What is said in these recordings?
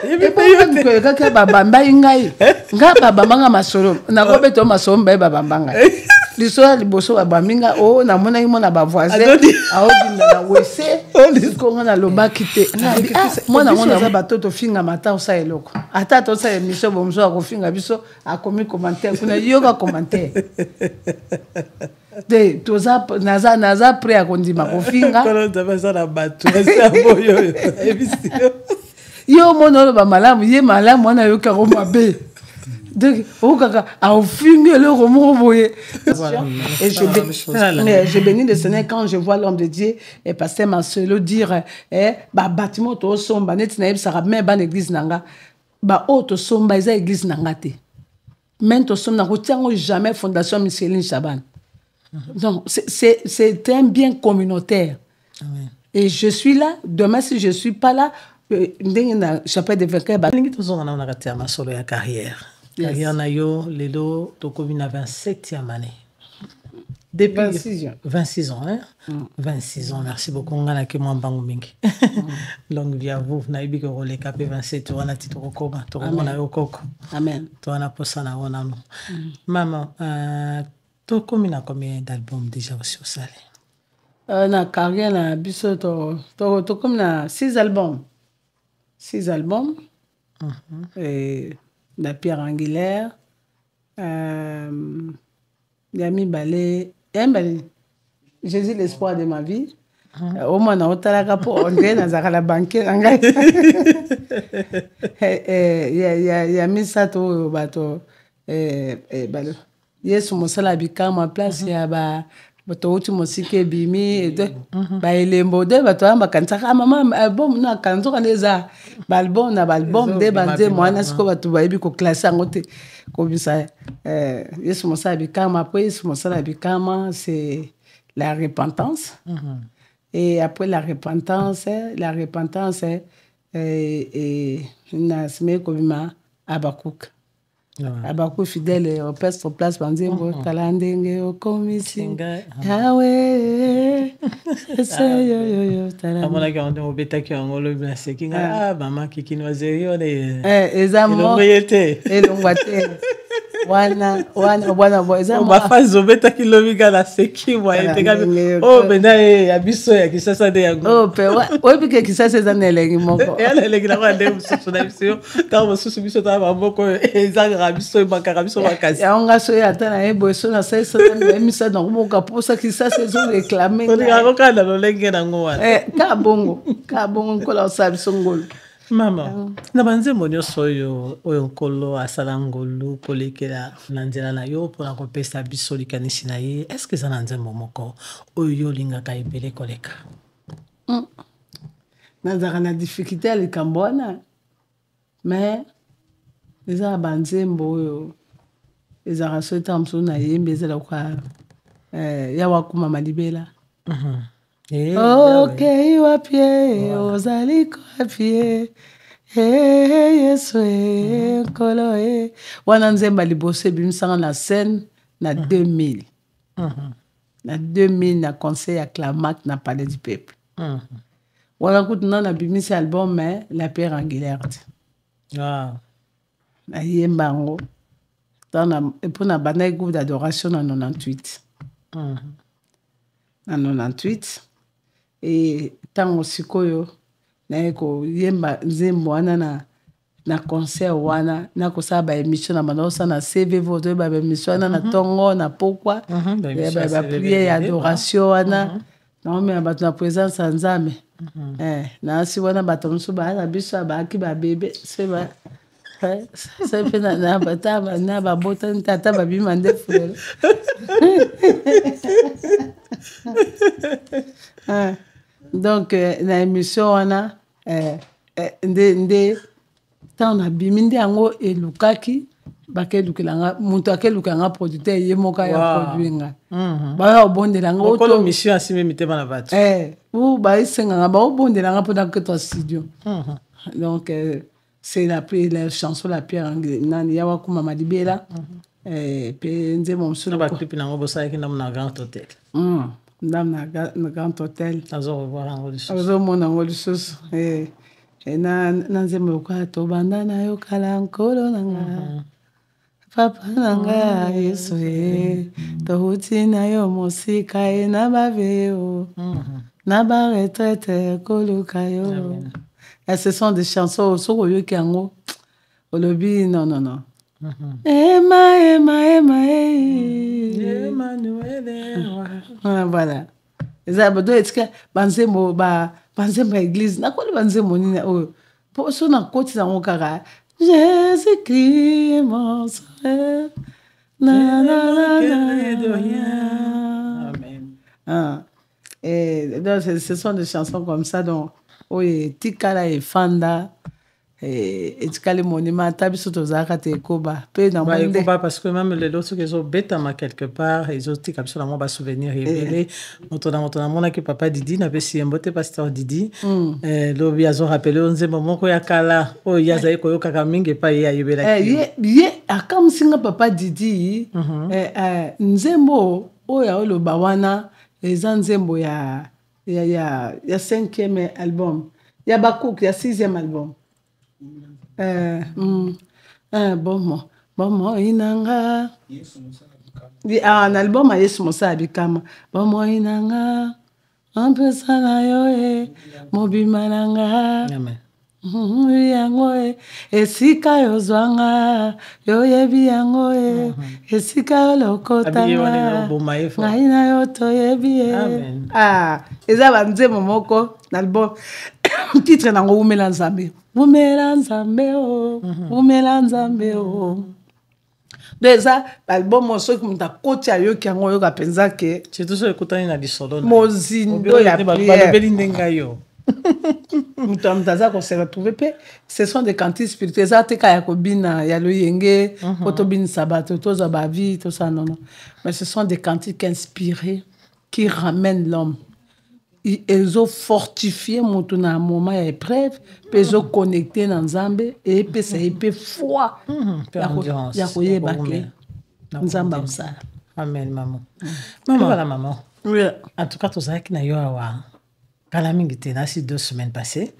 Et puis kaka babamba ingai. Nga babamba masolo. Na ko beto masolo mba babamba. Lisola liboso babaminga o na mona imo na ba voisin. Aodinda na wese. Ko nga na loba kite. Mona mona za batoto finga mata osa eloko. Ata to sa émission bomso akofinga biso akomi commentaire kuna yoga commentaire. De toza naza prêt à kondima kofinga. Kono tabasa na bato. Asa boyo. Émission. Yo mono ba malamu ye malamu wana yo ka mabe. Donc o kaka a finga le romo boye. Et je bénis le Seigneur quand je vois l'homme de Dieu et pasteur Marcelo dire ba bâtiment to somba net na yebsaka même ban église nanga ba auto somba eza église nanga te. Même to somba ko tiango jamais fondation Micheline Chaban. Donc c'est un bien communautaire. Amen. Et je suis là, demain si je suis pas là, chapelle de vainqueur ba lingi tozonga na nakati ma solo ya carrière. Carrière na yo lelo tokomi na 27e année. Depuis 26 ans, hein? 26 ans, merci beaucoup. On a que moi bango mingi. Longue vie à vous. Na ibi ko le capé 27 on a titre koma, to na yo koko. Amen. To na posa na ona no. Maman, to komi na combien d'albums déjà sur salé? Na carrière na biso to komi na 6 albums. 6 albums. Et la pierre angulaire. Yami balé. Jésus l'espoir de ma vie. Au moins na otalaka po André na zaka la banquier ngai. Yami sato bato balo. Yesu mosala bikama place ya ba bato uti mosike bimi de ba elembo de bato amba kansaka mama album na kanzo kaneza ba album na ba album de banze mwana siko bato ba ibi ko classer ngote ko bisa Yesu mosala bikama après Yesu mosala bikama c'est la repentance. Et après la repentance na sime ko bima Abakouk. Abakouk fidèle au peste place banzembo talandenge o komisinga yawe yo talande amona ka ndo betaki ngolo bla sekinga mama kikini wazeyo le ezamo elongwate wana ezamo bafazo betaki lobika la seki wa eteka bena ya biso ya kisasa de yango pe bike kisasa ezana elengi moko elengi na kwa nde mususu na biso ta mususu biso ta maboko ezanga biso bakara biso bakasi ya onga so ya tana ebo so na sai na emisa donc moka posa kisasa ezo réclamer to nga ko kana lo lenge na ngwa ka bongo kola sabi songolo mama na banzembo nyonso oyo nkolo asala ngolu kolekela na nzela na yo mpona kopesa biso likanisi na ye est ce que eza na nzembo moko oyo olingaka ebele koleka nazalaka na difficulté ya likambo wana mais eza na banzembo oyo ezalaka so eta mosusu na yembi ezala kwa ya wakumama libela okei wapie ozali kwapie yesu nkolo wana nzemba liboso ebimisanga na scène na 2000 na 2000 na conseil ya Clamac na palais du peuple wana kutu na nabimisi album la pierre angulaire nayemba yango mpona bandaki groupe d'adoration na 98 na 98 et tango sikoyo naye koyemba nzembo wana na concert wana na kosala ba émission na banda na CV voto ba émission wana na tongo na pokwa ba prière ya adoration wana na me bato na présence ya Nzambe na si wana bato mosusu na biso baaki ba bébé c'est ba c'est fait na bata na ba bota tata ba bima ndefu donc na émission wana nde tant na bimi nde yango elukaki bakelukela mutu akelukanga producteur ye moka ya produire nga ba obondela nga oto mission asime mitema na bato ou ba isenga ba obondela nga pendant que toi studio donc c'est la chanson la pierre nani ya wakuma malibela pe nze momsolo ba clip na ngobo sa ekina na Grand Hôtel na Grand Hôtel azo revoir en religieux azo mona religieux na nzembo kwa tobanda na yo kala nkolo nanga papa nanga Yesu touti na yo mosika na baveo na ba retraite koluka yo. Ce sont des chansons soko yoki yango olobi non. Voilà. Ezabado etika banzembo banzembo église nakoli banzembo nini oyo po so na koti zango kaka Jésus-Christ mon sauveur de rien. Amen. Et donc ce sont des chansons comme ça donc oye tikala e fanda etikali monima tabiso tozaka te koba pe na monde koba parce que même les autres qui sont betama quelque part ils ont tika biso na mo ba souvenir révélé motona mona que papa Didi na pesi embote pasteur Didi lobi azo rappeler nzembo moko ya kala o yaza ko yoka mingi pa ya yebela ye akamsinga papa Didi nzembo oya oloba wana eza nzembo ya 5e album ya Bakuk ya 6e album bomo inanga un album a Yesu Mosa Bikama bomo inanga ampesa na yo mobima nanga amen yango esika yozwanga yoyebi yango esika yolokotanga ngai na yo toyebi eza banzembo moko na album titre nango umela nzambe o déjà album soki muta koti ayoki yango oyoka penza ke surtout so ekutani na lisolo mozindo ya balobeli ndenga yo mutu aza kose retrouver pe ce sont des cantiques spirituels eza teka ya kobina ya loyenge po tobinisa bato tozwa bavi tosa nono mais ce sont des cantiques inspirés qui ramènent l'homme. Ils ont fortifié mon moment à épreuve, ils ont connecté dans Nzambe et puis c'est épée foi. Amen maman. Maman voilà maman. Oui. En tout cas tout ça qui n'a eu à kala mingi te na si 2 semaines passées.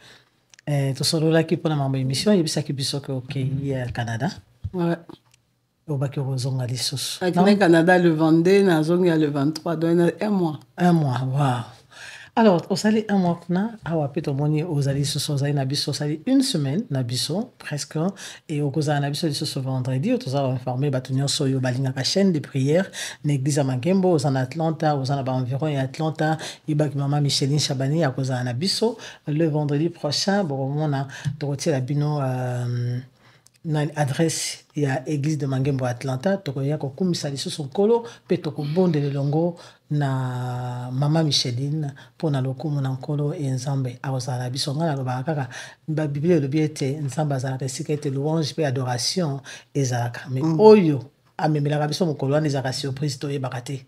To solo la ki pona maman émission yebisa ki biso ko au Canada. Ouais. Au baki rozonga lisusu. Au Canada le 22 na zonga le 23 donc un mois. Un mois. Waouh. Alors, au sali un mois na awa peto moni ozali soso zali na biso sali une semaine na biso presque et au koza na biso ce vendredi to za informer batunyo soyo balinga ka chaîne de prière na église à Mangembo aux en Atlanta aux en environ et Atlanta ibaki mama Micheline Chabani a koza na biso le vendredi prochain bon mona to retirer la bino na adresse ya église de Mangembo Atlanta tokoya ko kumisa lisusu nkolo pe tokobondele longo na mama Micheline pona lokumu na nkolo e nzambe awazala biso ngala loba kaka ba bible lobi ete nzambe azala esika ete louange pe adoration ezalaka mais oyo amemelaka biso mokolo wana ezalaka surprise toyebaka te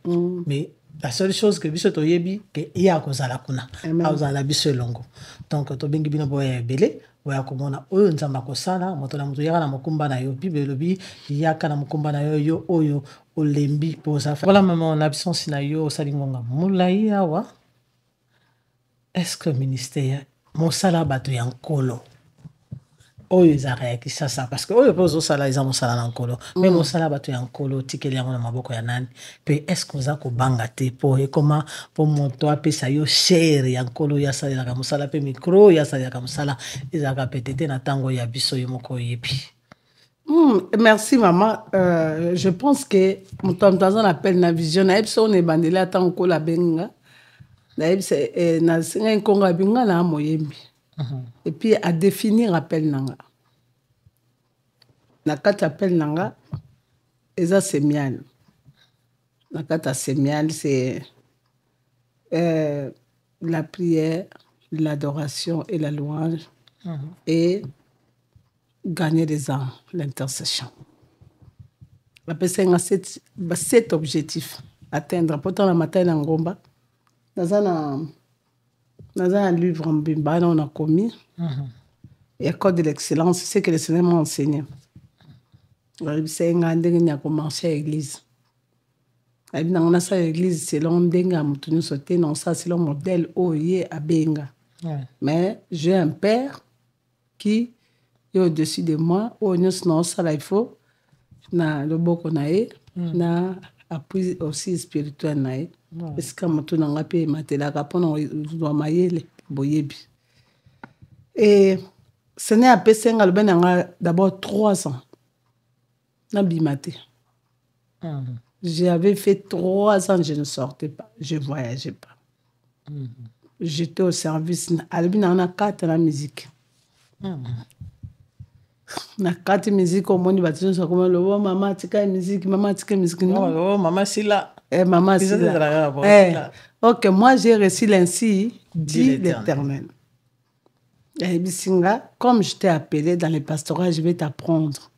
mais la seule chose que biso toyebi ke iya kozala kuna awazala biso elongo donc tobengi bino boya ebele oya komona oyo nzamba kosala moto na moto yaka na mokumba na yo bible lobi yaka na mokumba na yo yo oyo olembi poza voilà maman na absence na yo salingonga mulai awa est-ce que ministère mosala bato ya nkolo oyo ezaka ya kisasa parce que oyo pozo sala eza mosala na nkolo mais mosala bato ya nkolo tikeli yango na maboko ya nani pe est-ce que oza kobanga te po ekoma po moto apesa yo chere ya nkolo ya salelaka mosala pe micro ya salelaka mosala ezaka petete na tango ya biso yo moko yebi. Merci maman. Je pense que mon temps appelle na vision na epso ne bandela tango la benga na epso na singa nkonga binga na moyembi. Et puis à définir appel nanga. Na kata appel nanga eza semial. Na kata semial c'est la prière, l'adoration et la louange et gagner des âmes, l'intercession. La personne a 7 objectifs atteindre. Pourtant, la matin, dans Ngomba, dans un livre en Bimba, on a commis. Et à cause de l'excellence, c'est que le Seigneur m'a enseigné. C'est a commencé à l'église. On a ça à l'église selon Denga, Moutouni sauté, non, ça selon modèle Oye à Benga. Mais j'ai un père qui est au-dessus de moi. Au nyonso na osala il faut na loboko na ye na appui aussi spirituel na ye. Esika moto na nga mpe ematelaka mpona ozwa mayele boyebi. Et Seigneur apesi nga lobe na nga d'abord 3 ans nabima te. J'avais fait 3 ans, je ne sortais pas, je ne voyageais pas. J'étais au service. Alobi na nga 4 la musique. Na 4 musique au monde bâtiment ça comme le maman tika musique non oh maman Sila maman Sila OK, moi j'ai reçu l'ainsi dit l'Éternel. Et bisinga comme je t'ai appelé dans le pastorat, je vais t'apprendre.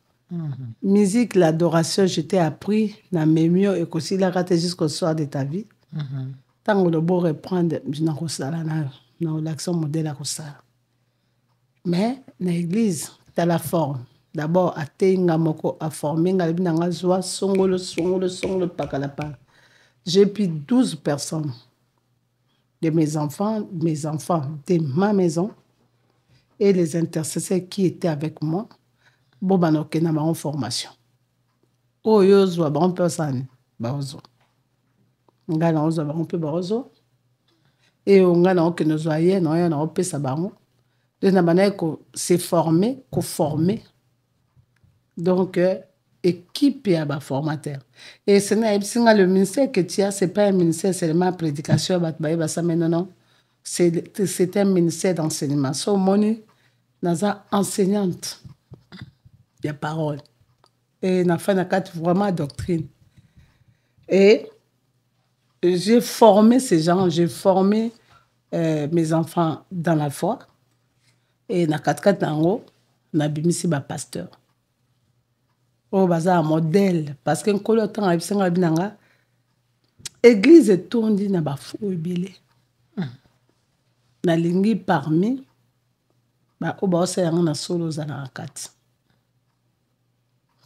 Musique, l'adoration, je t'ai appris na memio et que si la rate jusqu'au soir de ta vie. Tant que le beau reprendre je n'en ressala na l'action modèle à ressala. Mais dans l'église, tu as la forme. D'abord, à Tenga Moko, à former, à Zoa, Songolo, Pakalapa. J'ai pris 12 personnes de mes enfants, de ma maison, et les intercesseurs qui étaient avec moi. Bobano Kena ma formation. Oh, Yozwa, bon personne, Baozo. Ngana Ozo, bon peu Baozo. Et on a que nous voyons, on a un peu ça, baron. De la manière qu'on s'est formé, qu'on formé. Donc, équipe et formateur. Et c'est le ministère que tu as, ce n'est pas un ministère seulement de prédication, mais non. C'est un ministère d'enseignement. So, moni, naza enseignante. Il y a parole. Et na fait vraiment doctrine. Et j'ai formé ces gens, j'ai formé mes enfants dans la foi. Et na 4 nango na bimisi ba pasteur. Oh baza modèle parce que nkolo temps abisenga binanga église tondi na ba fou ebele. Na lingi parmi ba oba yanga na solo za na kati.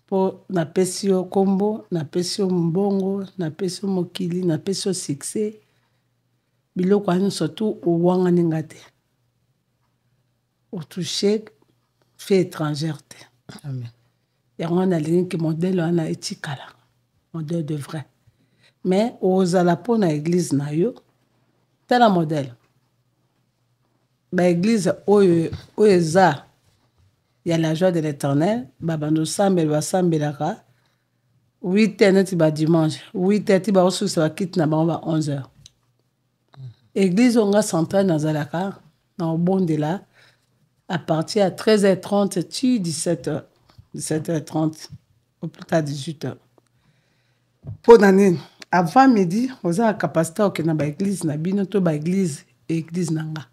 Po na pesio kombo, na pesio mbongo, na pesio mokili, na pesio succès. Biloko ani surtout o wanga ningate. Au toucher fait étrangère. Amen. Et on a ligne que modèle on a etikala. Modèle de vrai. Mais aux alapo na église na yo tel modèle. Ba église oeza il y a la joie de l'Éternel, babando sambel ba sambelaka 8h neti ba dimanche, 8h ti ba osu sa quitte na ba 11h. Église onga centrale na zalaka na obonde là. À partir de 13h30, tu 17h, 17h30, au plus tard 18h. Pour l'année, avant midi, on a la capacité de na l'église, na binoto ba église et église nanga.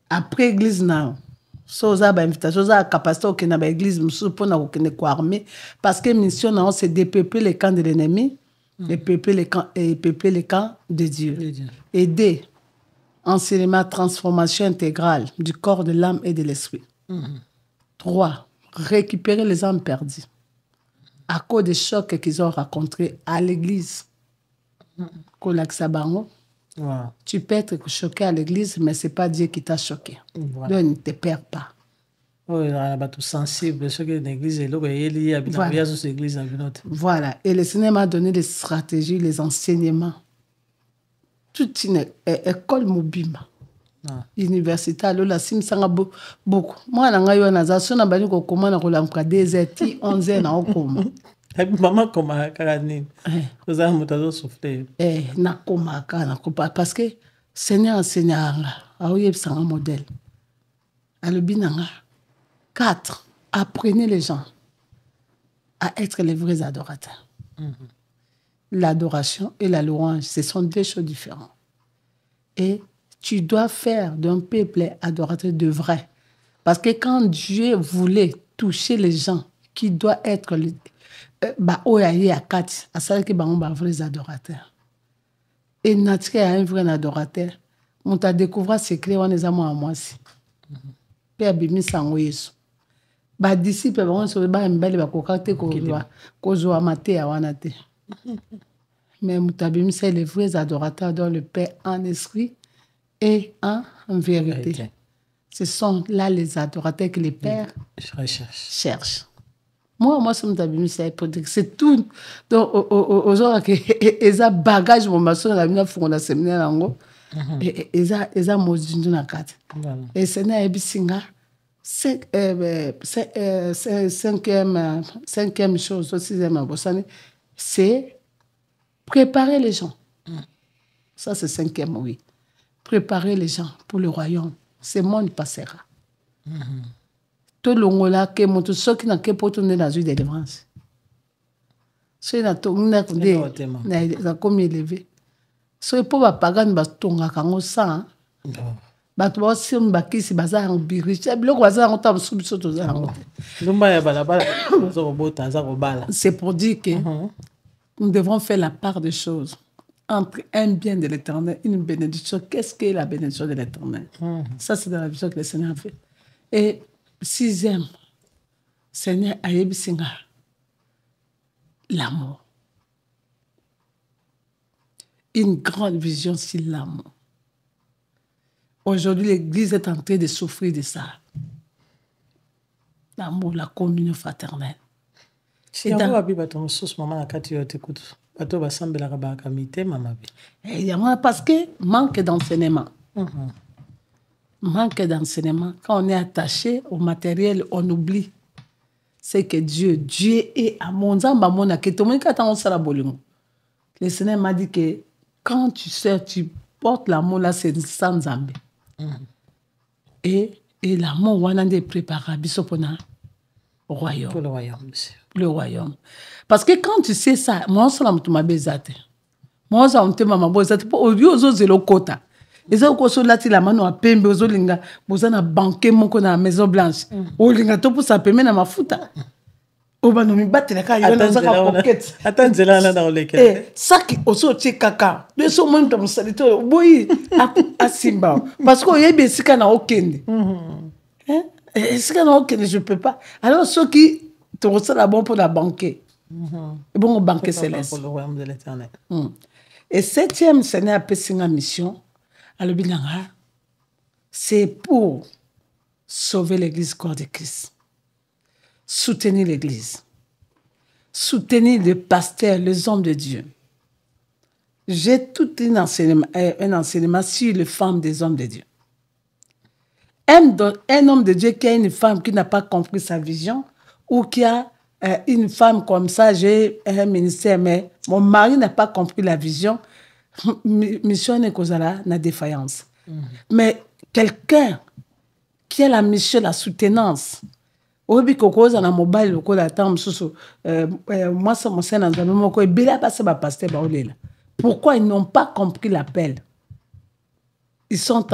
Après église na, so za ba invitation, za la capacité de na ba église, musu pour na okene ko armée, parce que mission na c'est dépeupler les camps de l'ennemi, et peupler les camps de Dieu. Aider. Enseignement, transformation intégrale du corps, de l'âme et de l'esprit. 3. Récupérer les âmes perdues. À cause des chocs qu'ils ont rencontrés à l'église. Tu peux être choqué à l'église, mais ce n'est pas Dieu qui t'a choqué. Voilà. Donc, ne te perds pas. Sensible, ce que l'église est voilà. Et le Seigneur m'a donné des stratégies, les enseignements. Toute une école mobima. Université, la simsanga beaucoup. Moi, na ngayo na za sona bani ko koma na kolamka 2h 11h na okoma. Maman koma karani. Oza mutazo souffler. Na koma kana kopa parce que Seigneur enseignanga, aoye sanga modèle. Alobinanga 4. Apprenez les gens à être les vrais adorateurs. L'adoration et la louange, ce sont 2 choses différentes. Et tu dois faire d'un peuple adorateur de vrai. Parce que quand Dieu voulait toucher les gens qui doivent être les vrais adorateurs. Et naturel un vrai adorateur, on t'a découvert ce clé on est à moi aussi. Père Bimi Sango Yesu. Ba disciple ba on se ba mbele ba kokate ko zo amate ya wanate. Mais Moutabim, c'est les vrais adorateurs dans le Père en esprit et en vérité. Ce sont là les adorateurs que les pères cherchent. Moi, c'est tout. Donc, aux gens qui ont bagage, mon maçon, la mina font la séminaire en gros. Et ils ont modifié dans la carte. Et c'est là, bisinga. Cinquième chose, sixième, c'est préparer les gens. Ça, c'est cinquième, oui. Préparer les gens pour le royaume. Ce monde passera. Tout le monde là, ceux qui n'ont pas tourné dans une délivrance. Ceux qui n'ont pas tourné dans comme élevé. Ceux qui n'ont pas pagé, ils ont tourné ça. Bato ba sim bakisi baza en biriche biloko baza en tam subiso toza yango lumba ya balabala zo bota za kobala. C'est pour dire que nous devons faire la part des choses entre un bien de l'Éternel, une bénédiction. Qu'est-ce qu'est la bénédiction de l'Éternel? Ça, c'est dans la vision que le Seigneur a fait. Et sixième, Seigneur Ayebi Singa, l'amour. Une grande vision sur l'amour. Aujourd'hui, l'Église est en train de souffrir de ça. L'amour, la communion fraternelle. Et dans la Bible, tu as ce moment quand tu écoutes. Tu as semblé la rabakamité, maman. Parce que manque d'enseignement. Manque d'enseignement. Quand on est attaché au matériel, on oublie. C'est que Dieu est amour. Le Seigneur m'a dit que quand tu sais, tu portes l'amour là, c'est sans Zambé. Et l'amour, on a des préparations pour le royaume. Pour le royaume, monsieur. Le royaume. Parce que quand tu sais ça, moi, je suis ma bezate. Moi, je suis ma bezate. Au lieu de zéro quota. Et ça, quand on a la mano à pembe, aux olinga, vous avez un banquet, mon qu'on a maison blanche. Olinga, tout pour ça, pembe na mafuta. Au bas, nous me battre la caille, on a un pocket. Attends, c'est là, dans le cas. Eh, ça qui, au saut, c'est caca. Le saut, même dans mon salito, oui, à Simba. Parce qu'on y a bien, c'est qu'on a aucun. C'est qu'on a aucun, je ne peux pas. Alors, ceux qui te reçoivent la bonne pour la banquet. Et bon, au banquet céleste. Pour le royaume de l'Éternel. Et septième, Seigneur a fait une mission. Alors, c'est pour sauver l'Église corps de Christ. Soutenir l'Église. Soutenir les pasteurs, les hommes de Dieu. J'ai tout un enseignement sur les femmes des hommes de Dieu. Un homme de Dieu qui a une femme qui n'a pas compris sa vision ou qui a une femme comme ça, j'ai un ministère, mais mon mari n'a pas compris la vision, mission n'est cause la défaillance. Mais quelqu'un qui a la mission, la soutenance, obi kokoza na mobile lokola tam susu moi ça mon sein dans moko ebela passer ba pasteur ba olela. Pourquoi ils n'ont pas compris l'appel? Ils sont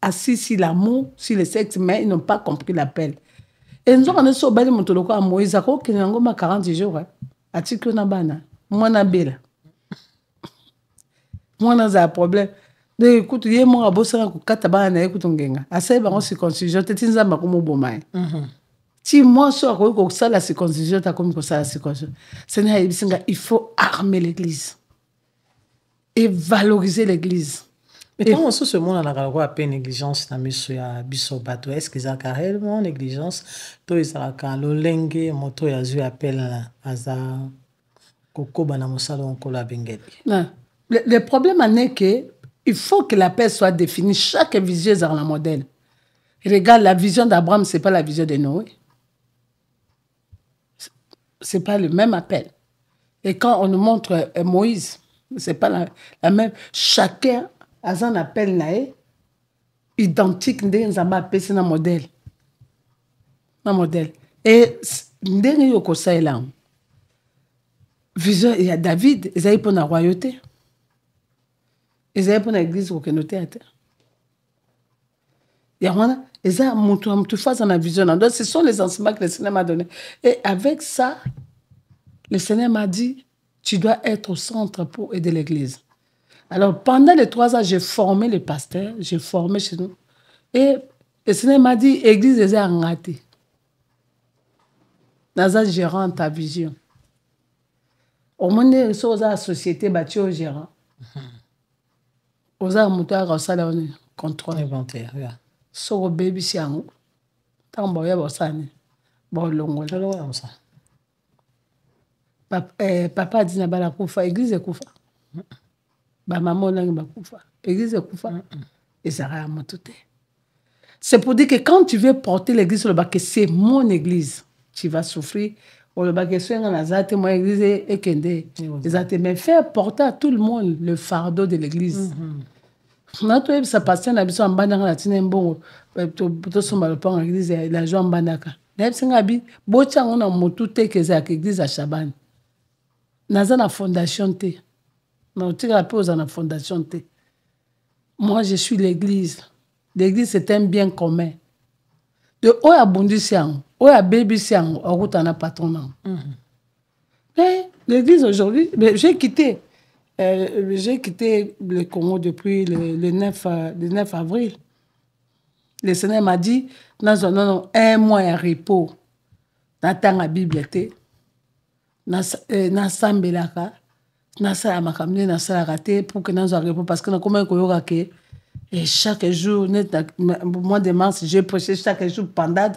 assis sur l'amour, sur le sexe, mais ils n'ont pas compris l'appel. Et nous on est sur bali motoloko a Moïse ko kinango ma 40 jours atiko na bana moi na bela moi na za problème de écoute yé mo abosana ko kata bana écoute ngenga asa ba on circoncision tetinza ba ko mo bomai. Si moi, je suis la circoncision, Seigneur, il faut armer l'Église et valoriser l'Église. Mais comment ce monde a la peine négligence dans le bisobato? Est-ce qu'ils ont réellement négligence? Toi, ils ont le lengue, moto yazu appel à ça. Le problème est que il faut que la paix soit définie. Chaque vision est dans le modèle. Regarde, la vision d'Abraham, ce n'est pas la vision de Noé. Ce n'est pas le même appel. Et quand on nous montre Moïse, ce n'est pas la même. Chacun a un appel identique dans un modèle. Un modèle. Et il y a David, il y a pour la royauté. Il y a pour l'église qui est à terre. Il y a une vision. Donc, ce sont les enseignements que le Seigneur m'a donnés. Et avec ça, le Seigneur m'a dit, tu dois être au centre pour aider l'église. Alors, pendant les 3 ans, j'ai formé les pasteurs, j'ai formé chez nous. Et le Seigneur m'a dit, église est engagée. Dans un gérant, ta vision. Au moins, aux la société, bâtie au gérant. Aux moutons, au salon, contrôle. Inventaire, soko baby siango tant boya bosani bolongola ça. Papa dit na bala kufa église kufa ba maman langi ba kufa église kufa et ça a monté. C'est pour dire que quand tu veux porter l'église sur le bac, c'est mon église, tu vas souffrir. Ou le bac est na zate mon église et kende. Mais faire porter à tout le monde le fardeau de l'église. Notre ça passe na biso ambana na tina mbongo to somba le pan l'église la joie ambandaka. Na singa bi bocha ngona motu te ke za église à Chaban. Naza na fondation te. Na tika pose na fondation te. Moi je suis l'église. L'église c'est un bien commun. De oya bondi siang, oya baby siang, orutana patron. Mais l'église aujourd'hui, j'ai quitté le Congo depuis le 9 avril. Le Seigneur m'a dit, non, un mois à repos. N'attends la Bible, na sambelaka, na sala makamne, na sala raté pour que nous repos parce que nous comment koyoka ke et chaque jour, au mois de mars, j'ai prêché chaque jour pendant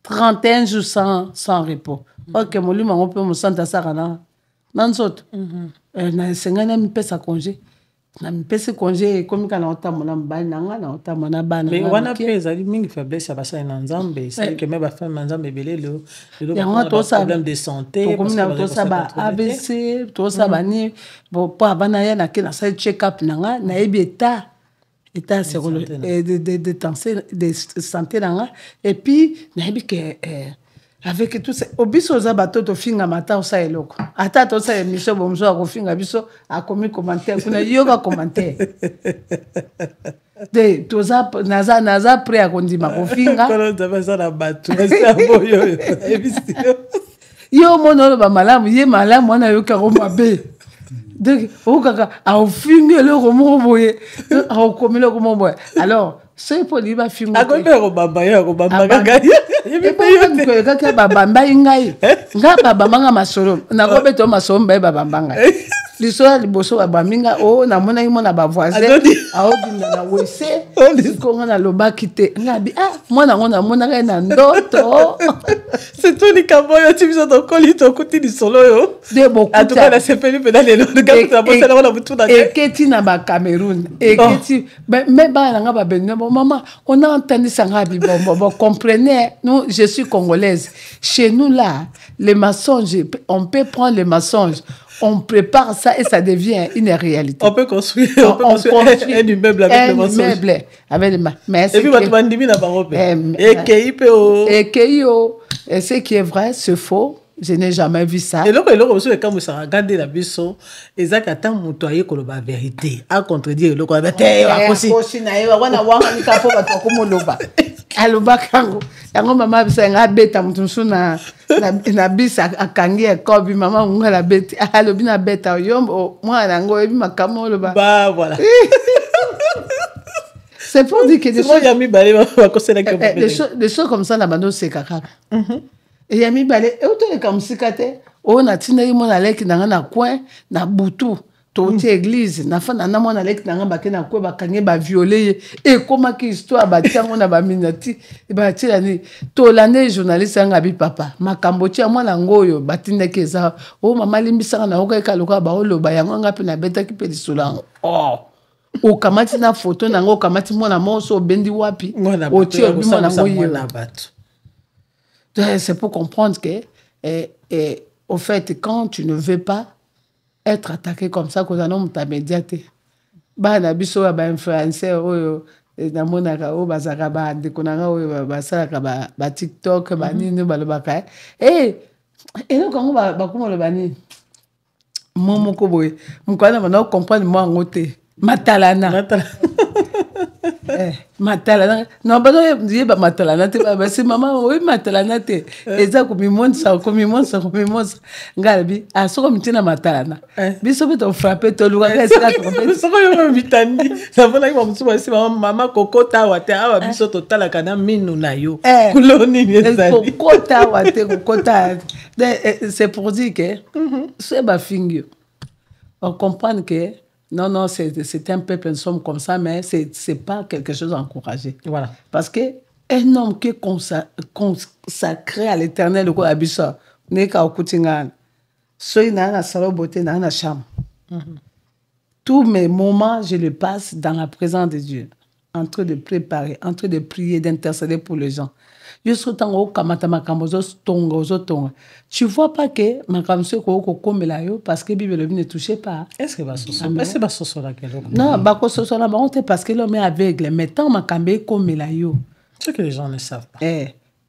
31 jours sans repos. Ok, mon lui on peut me sentir ça là. Nansot. Na sengana mi pesa congé. Na mi pesa congé comme quand on t'a mon bana nanga na ota mona bana. Mais on a pesa mingi faiblesse ya basa na nzambe, c'est que même ba femme nzambe belé le problème de santé parce que to ça ba ABC, to ça ba ni bon pas bana ya na ke na sa check up nanga na ebeta état de santé nanga et puis na bi que avec tout ça obiso za bato to finga mata osa eloko ata to sa émission bomzo ko finga biso a commis commentaire kuna yoga commentaire de to za naza prêt à kondima ko finga kono za basa na bato ça boyo yo mono ba malamu ye malamu wana yo ka mabe de o kaka a finga le romo boye a commis le romo boye alors c'est pour lui va filmer a ko be baba ya ko baba gaga ye kaka baba mbai ngai nga baba manga masolo na ko beto masolo mbai baba mbanga lisola liboso baba minga o na mona imo na ba voisin a obinda na wese ko nga na loba kite ngabi mona ngona mona ga na ndoto c'est tout ni kaboyo ti biso to kolito kuti ni solo yo de beaucoup en tout cas la CPL pedale le gars ça bosse la butu na et keti na ba Cameroun et keti mais ba nga ba benno maman on a entendu ça ngabi bon comprenez nous je suis congolaise chez nous là les mensonges on peut prendre les mensonges on prépare ça et ça devient une réalité. On peut construire un immeuble avec des mensonges. Un immeuble avec des mais et puis votre bandimi n'a pas repéré. Et ce qui est vrai, c'est faux. Je n'ai jamais vu ça. Et là, quand vous regardez la biso, et ça quand on toye que la vérité, à contredire le quoi vérité, aussi na yewa wana wanga ni kapo bato ko moloba. Aloba kango. Yango mama bisa nga beta mutunsu na bisa akangi ekobi mama nga la beta. Alobi na beta yombo mwana ngo ebi makamo loba. Bah voilà. C'est pour dire que des choses comme ça là-bas, c'est caca. Et yami balé, et autant comme si kate, on a tina mon alek na coin, na boutou, toute église, na fa na mon alek na ba na quoi ba kanye ba violer et comment que histoire ba tia mon ba minati et ba tia ni to l'année journaliste nga bi papa makambo tia mwana ngoyo batinda ke za o mama limbisa na okaka loka ba olo ba yango nga pe na beta ki pe lisula oh o kamati na photo na ngo kamati mwana moso bendi wapi o ti obi mwana ngoyo na bato. C'est pour comprendre que au fait quand tu ne veux pas être attaqué comme ça que non ta médiaté ba na biso ba influencer oyo na mona ka o bazaka ba dekonanga oyo ba sala ka ba TikTok ba nini ba lobaka et non quand ba comment le bani momo ko boy mukwana ba comprendre moi ngote matalana matalana non ba no ba matalana te ba si mama oui matalana te eza ko mi monsa ngalbi a soko mitina matalana biso beto frapper to luka ka sika to soko yo mitandi ça vona ko msuba si mama kokota wate awa biso totala kana minu na yo kuloni nezali kokota wate kokota c'est pour dire que c'est ba fingio on comprend que Non, non, c'est un peuple, nous sommes comme ça, mais c'est pas quelque chose à encourager. Voilà. Parce que un homme qui est consacré à l'éternel, le quoi abissa, n'est qu'à Okutingan. Soit il n'a pas beauté, n'a pas chambre. Tous mes moments, je les passe dans la présence de Dieu, en train de préparer, en train de prier, d'intercéder pour les gens. Tu vois pas que parce que la Bible ne touchait pas. Est-ce que va se là non, parce que l'homme est aveugle. Mais tant comme ce que les gens ne savent pas.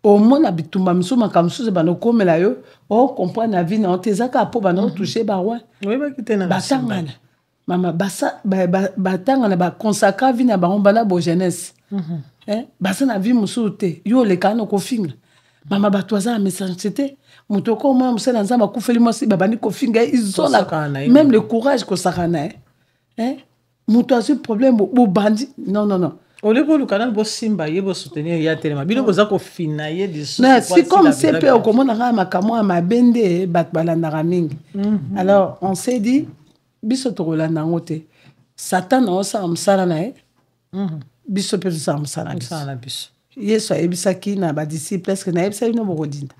Au moins bitumba misu makamsu se bano komela yo o comprendre la vie na tezaka po bano toucher ba ouais. Oui ba kitena batangana. Mama basa batangana ba consacrer vie na ba bana bo jeunesse. Basa na vie musu te yo le kano ko finga. Mama batwaza méchanceté mutoko moi musela nzamba kufeli mosi babani ko finga ils ont même le courage ko sakana muto asu problème bo bandi non non non. Au lieu de canal bo simba yebo soutenir ya telema bino boza ko fina ye de c'est comme c'est peu comme on a makamo ma bende bat balanda mingi. Alors on s'est dit biso to rolanda ngote Satan o sa amsala na biso pe sa amsala biso yeso ebisaki na ba disciples presque na ebisa bino bokodinda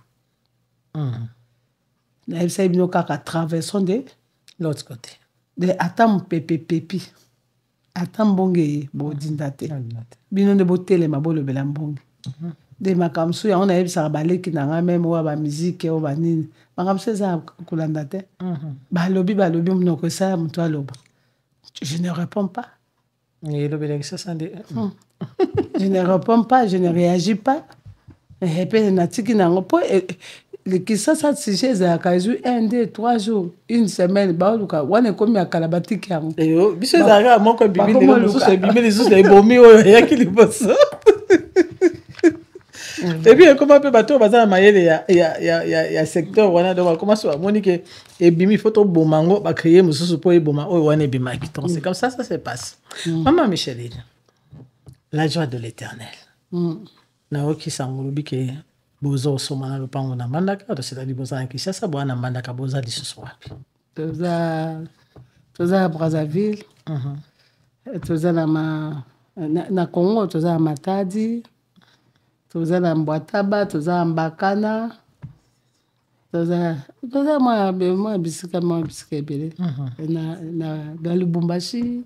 na ebisa bino kaka traversons de l'autre côté de atam pepi atam bonge bodinda te bino de botelema bolobela mbonge de makamsu ya on a ebisa baleki na nga même wa ba musique o ba nini makamsu za kulanda te balobi mnoko sa mto aloba je ne réponds pas et le belek ça de je ne réponds pas, je ne réagis pas. Et puis, le qui ça sujet à 1, 2, 3 jours, une semaine, baoluka, wane komi à Kalabati qui a. Et yo, biso zaga mon ko bibi les sous les bibi les sous les bomi o ya ki liboso. Et puis comment peut bateau bazana mayele ya secteur wana donc comment ça monique et bimi photo bomango ba créer mususu po e boma o wane bimaki. Donc c'est comme ça se passe. Maman Micheline. La joie de l'éternel. Naoki sangulubi ke bozo somana lupango na mandaka to c'est-à-dire boza na Kinshasa bwana mandaka boza lisusu wapi. Toza Brazzaville. Toza na Congo, toza Matadi. Toza na Mbwataba, toza Mbakana. Toza moi bisika ebele. Na Lubumbashi.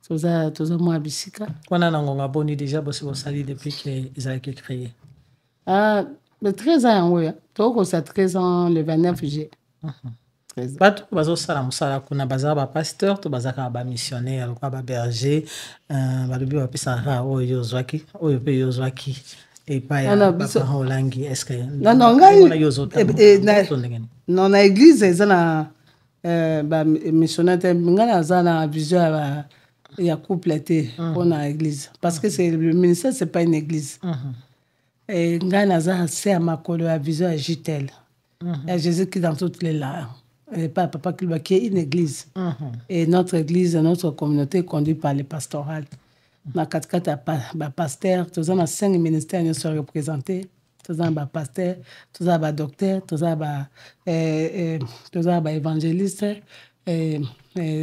Toza moi bisika. Kwana na ngonga boni déjà bosi bosali depuis que ils avaient créé. Le 13 ans oui. Toko ça 13 ans le 29 juillet. 13 ans. Bato bazo sala musala kuna baza ba pasteur to bazaka ba missionnaire ko ba berger balobi ba pesa oyo zwaki oyo pe yo zwaki et pas ya ba holangi est-ce que non non na église ezana ba missionnaire ngana zana vision il y a couple pour l'église parce que c'est le ministère c'est pas une église et ngana za c'est à makolo à vision à Gitel il y a Jésus qui dans toutes les là et pas papa qui est une église et notre église notre communauté est conduite par les pastorales na katikata ba pasteur tous on a 5 ministères qui sont représentés tous on ba pasteur tous on ba docteur tous on ba évangéliste et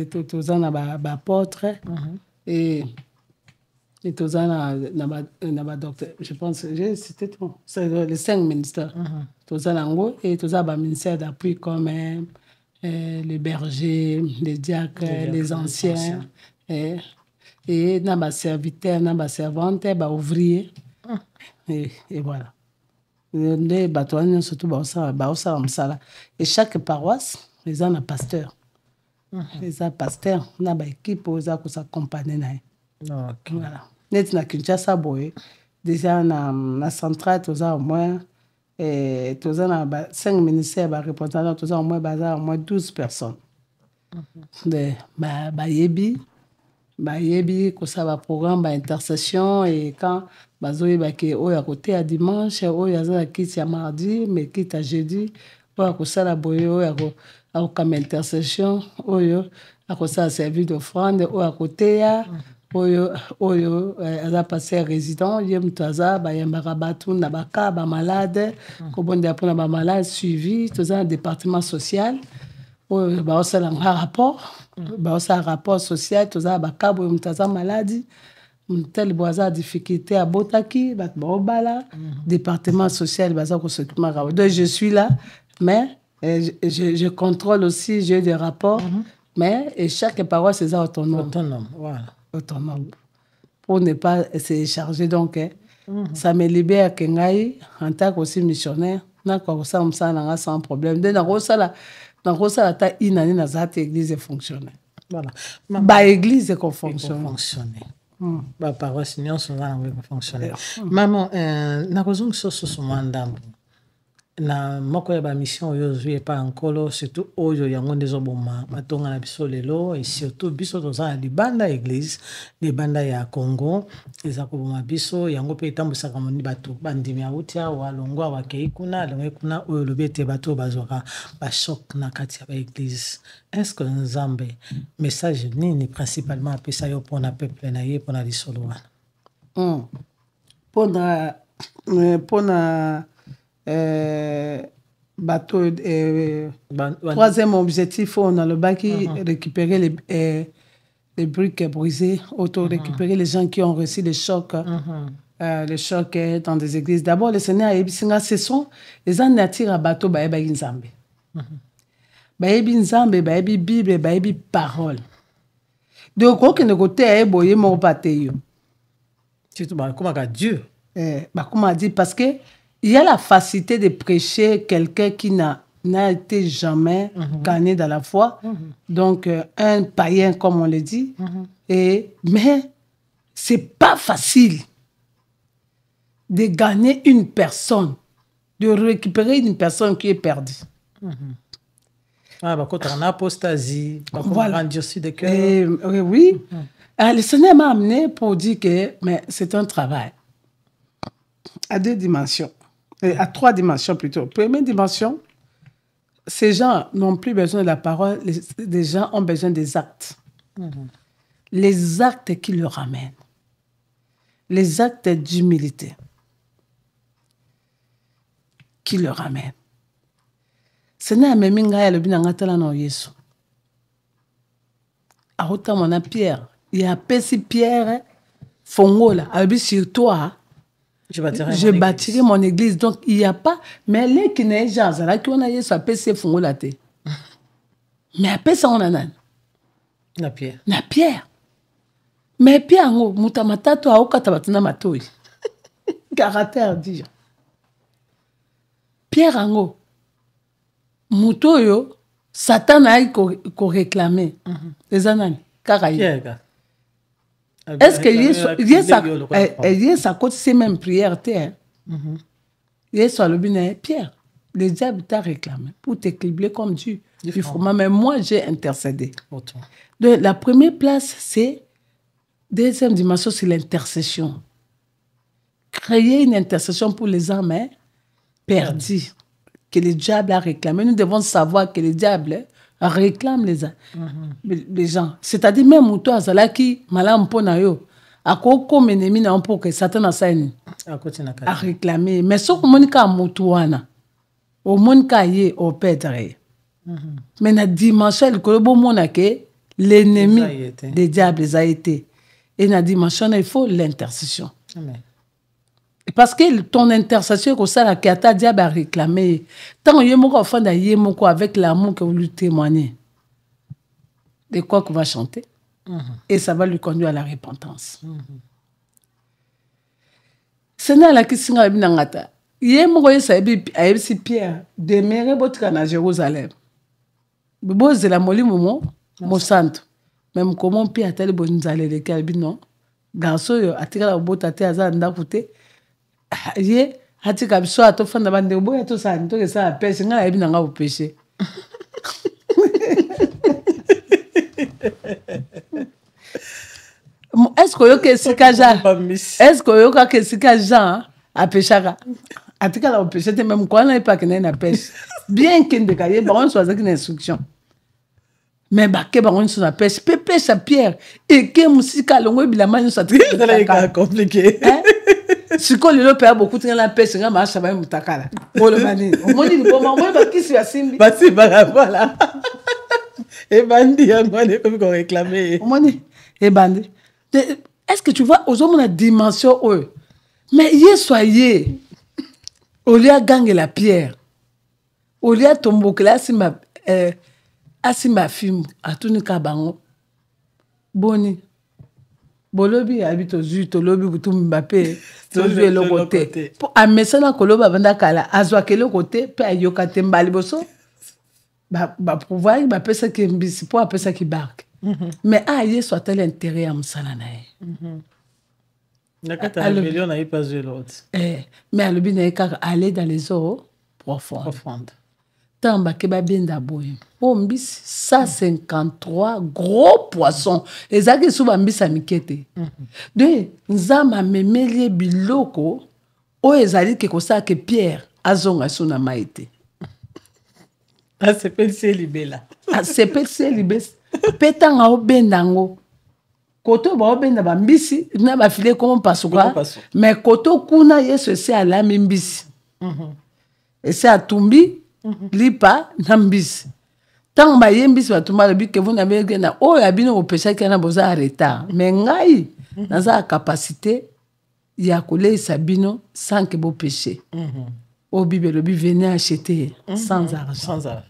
tous on a ba apôtre et tous on a docteur je pense j'ai cité tout c'est les 5 ministères tous on ango et tous on ba ministère d'appui comme les bergers les diacres les anciens et na ba serviteur na ba servante ba ouvrier et voilà les batoines surtout ba osa msala et chaque paroisse les en a pasteur les a pasteur na ba équipe aux a ko s'accompagner na voilà net na Kinshasa boy déjà na centrale tous au moins et tous na 5 ministères ba représentants tous au moins 12 personnes de ba yebi kosaba programme ba intercession et quand bazoyeba ke oyo côté à dimanche oyo azala kiti ya mardi mais kiti à jeudi oyo kosala boye oyo akokama intercession oyo akosala service d'offrande oyo akoteya oyo aza pasteur résident ye mutu aza bayembaka bato na baka bamalade kobondela mpona bamalade suivi toza na département social oyo baosalanga rapport baosala rapport social tozala bakabo oyo moto aza maladi tel bo aza difficulté abotaki bato baobala département social baza kosokimaka donc je suis là mais je contrôle aussi j'ai des rapports mais et chaque paroisse eza autonome voilà autonome pour ne pas se charger donc ça me libère que ngai en tant qu'aussi missionnaire nakoka kosala mosala nanga sans problème nde nakosala ata inani naza te église fonctionne voilà baéglise ekofonctionne baparoisse nyonso oza nango ekofonctionne mama nakozongisa osusu mwa ndambo na moko ya bamission oyo ozwi epa nkolo surtout oyo yango nde ezoboma batonga na biso lelo et surtout biso toza na libanda église libanda ya Congo eza koboma biso yango mpe etambwisaka moni bato bandimi auti awa longwa bakei kuna alongai kuna oyo olobi ete bato bazwaka bashock na kati ya baéglise est-ce que nzambe message nini principalement apesa yo mpona peuple na ye mpona lisolo wana mpona bateau troisième objectif on a le bac qui récupérer les briques brisées récupérer les gens qui ont reçu les chocs les chocs dans des églises d'abord le Seigneur a ce sont les gens n'attirent à bateau baeba nzambe baebi nzambe baebi bible baebi parole donc aucun côté boye mo pateyo surtout ba comme à Dieu comment dire parce que il y a la facilité de prêcher quelqu'un qui n'a été jamais gagné dans la foi. Donc, un païen, comme on le dit. Mais c'est pas facile de gagner une personne, de récupérer une personne qui est perdue. Quand on a apostasie, voilà. Endurci de cœur. Oui. Le Seigneur m'a amené pour dire que c'est un travail à 2 dimensions. À 3 dimensions plutôt. Première dimension, ces gens n'ont plus besoin de la parole, les gens ont besoin des actes. Les actes qui le ramènent. Les actes d'humilité qui le ramènent. Seigneur me minga le bina ngatala no Yesu. A autant mon Pierre, il y a pesi Pierre fongola, abi sur toi. Je bâtirai mon église. Donc, il n'y a pas... Mais les qui n'est pas là, qui on a eu ça, c'est fou la tête. Mais après ça, on a na Pierre. Na Pierre. Mais Pierre, mutamata to au katabatuna matoi. Caractère dit. Pierre ango. Mutoyo, Satan a eu qu'on réclamait. Les anani. Pierre. Est-ce que Yesu a côté ces mêmes prières, Yesu a le Pierre, le diable t'a réclamé pour t'équilibrer comme Dieu. Mais moi, j'ai intercédé. Donc, la première place, c'est, deuxième dimension, c'est l'intercession. Créer une intercession pour les âmes perdues, que le diable a réclamé. Nous devons savoir que le diable réclame les gens. C'est-à-dire même toi, Zalaki, malam pona yo, akoko menemi na pour que Satan a saini a réclamé. Mais ce que monika mutuana, au monika ye au pèdre. Mais na dimension le kolobo monake l'ennemi des diables a été. Et na dimension il faut l'intercession. Amen. Parce que ton intercession que ça la kata diable a réclamé tant yemoko ofanda yemoko avec l'amour que vous lui témoignez de quoi qu'on va chanter et ça va lui conduire à la repentance. Seigneur la kisinga binangata yemoko yesabi ayebisi Pierre demeurer botika na Jérusalem boze la molimo mo santo même comment Pierre atali bonzale le kalbino garçon yo atikala bota te azanda kute ye atika biso atofanda bande boya to sa nto ke sa pêche nga ebi nanga opêcher. Est-ce que yo ke sika Jean est-ce que yo ka ke sika Jean a pêchaka atika la opêcher te même quoi na pas que na pêche bien kende ka ye ba on soit avec une instruction mais ba ke ba on soit pêche pêche à Pierre et que musika longo bilama ni soit très compliqué. Si qu'on le perd beaucoup de la pêche, on marche avec Moutakala. Pour le mani. On dit bon, on va qui se simbi. Bah si, voilà. Et bandi, on est comme qu'on réclamait. Et bandi. Est-ce que tu vois, aux hommes, on a dimension, eux. Mais hier, soyez. Au lieu de gagner la pierre. Au lieu de tomber, là, si ma fille, à tout le cabango. Boni. Bolobi habite aux yeux, tolobi butu Mbappé, tolobi le côté. Pour amener na koloba banda kala, azwa kele côté, pe ayoka tembali boso. Ba pouvoir, ba pesa ki mbisi, pour apesa ki barque. Mais aye soit-elle intérêt à msala na ye. Nakata rébellion n'a pas eu l'autre. Mais alobi na kaka aller dans les eaux profondes. Tamba keba benda boye. Oh mbisi 153 gros poissons. Ezaki suba mbisa mikete. De nzama memelie biloko o ezali ke kosa ke Pierre azonga suna maite. Ah c'est pelsi libela. Ah c'est pelsi libela. Petanga o bendango. Koto ba o benda ba mbisi na ba filer comme pasuka. Mais koto kuna yeso se ala mbisi. Et c'est à Tumbi lipa na mbisi. Tant ba yembisi batumba le que vous n'avez gena o ya bino opesa kana boza retard. Mais ngai naza capacité ya kole sabino sans que bo péché. Au Bible le venez acheter sans argent. Sans argent.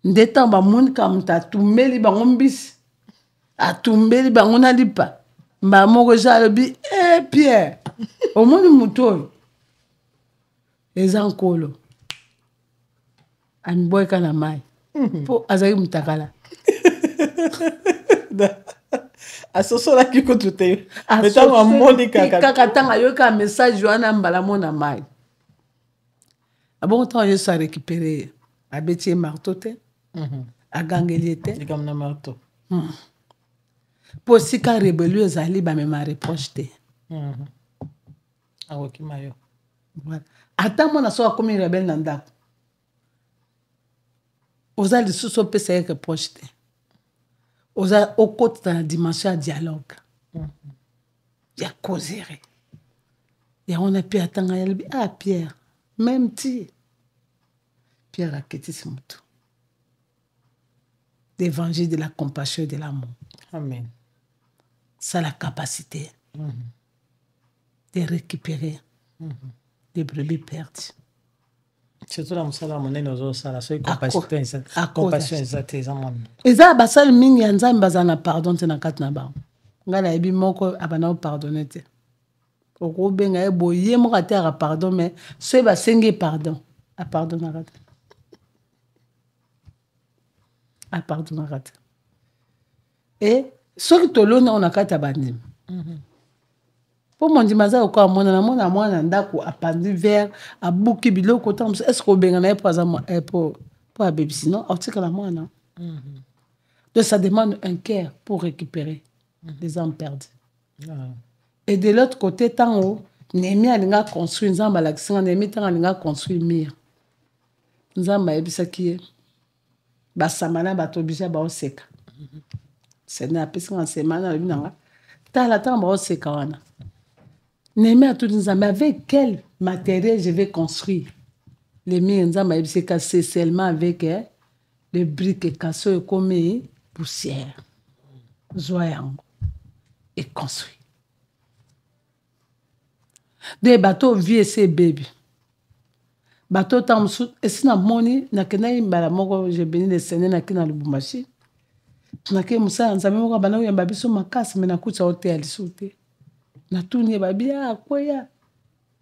Ndeta ba moun kam ta tumbeli ba ngombisi. A tumbeli ba ngona lipa. Ba moko ja le bi Pierre. Au monde muto. Ezankolo. Ami boy kana mai. Po azali mutakala. Asoso la kiko tute. Metango amoni kaka. Kaka tanga yoka message wana mbala mona mai. Abon temps yeso a récupérer abeti marteau te. A gangeli te. C'est comme na marteau. Po sika rébellion ezali ba mema reproche te. Awoki mayo. Voilà. Attends mon aso akomi rebelle na ndako. Oza lisusu opesa ye reproche te. Oza okoti dans la dimension ya dialogue. Ya causere. Ya on a pu attendre yalbi Pierre. Même ti. Pierre a quitté ce mutu. L'évangile de la compassion et de l'amour. Amen. Ça la capacité de récupérer des brebis perdues. Surtout la musala monene ozo sala so compassion exacte ezamon. Eza basal mingi ya nzambe bazana pardon te na kati na bango. Ngala ebi moko abana pardonner te. Oko benga e boye moko atera pardon mais so ba senge pardon. A pardonnera te. A pardonnera te. Et ce qui te l'on a kati abandim. Pour mon dimaza ou quoi mona ndako apandi vers a buki biloko tam est-ce que benga na pour bébé sinon article la moi non. Donc ça demande un cœur pour récupérer les âmes perdues. Et de l'autre côté tant haut Némi alinga construire nzamba la kisinga Némi tant alinga construire mur. Nzamba ebisa ki ba samana ba tobija ba oseka. C'est na pesinga semana le binanga. Tala tant ba oseka wana. Némi a tout dit, mais avec quel matériel je vais construire les murs? C'est cassé seulement avec les briques cassées comme poussière. Zoyang. Et construit. Des bateaux vieux, c'est bébé. Bateau tam sous et si na moni na kenai mbala moko je béni les sene na kina lubumbashi. Na ke musa nzambe moko bana yamba biso makasi me na kucha hotel soute. Na tuni babia akoya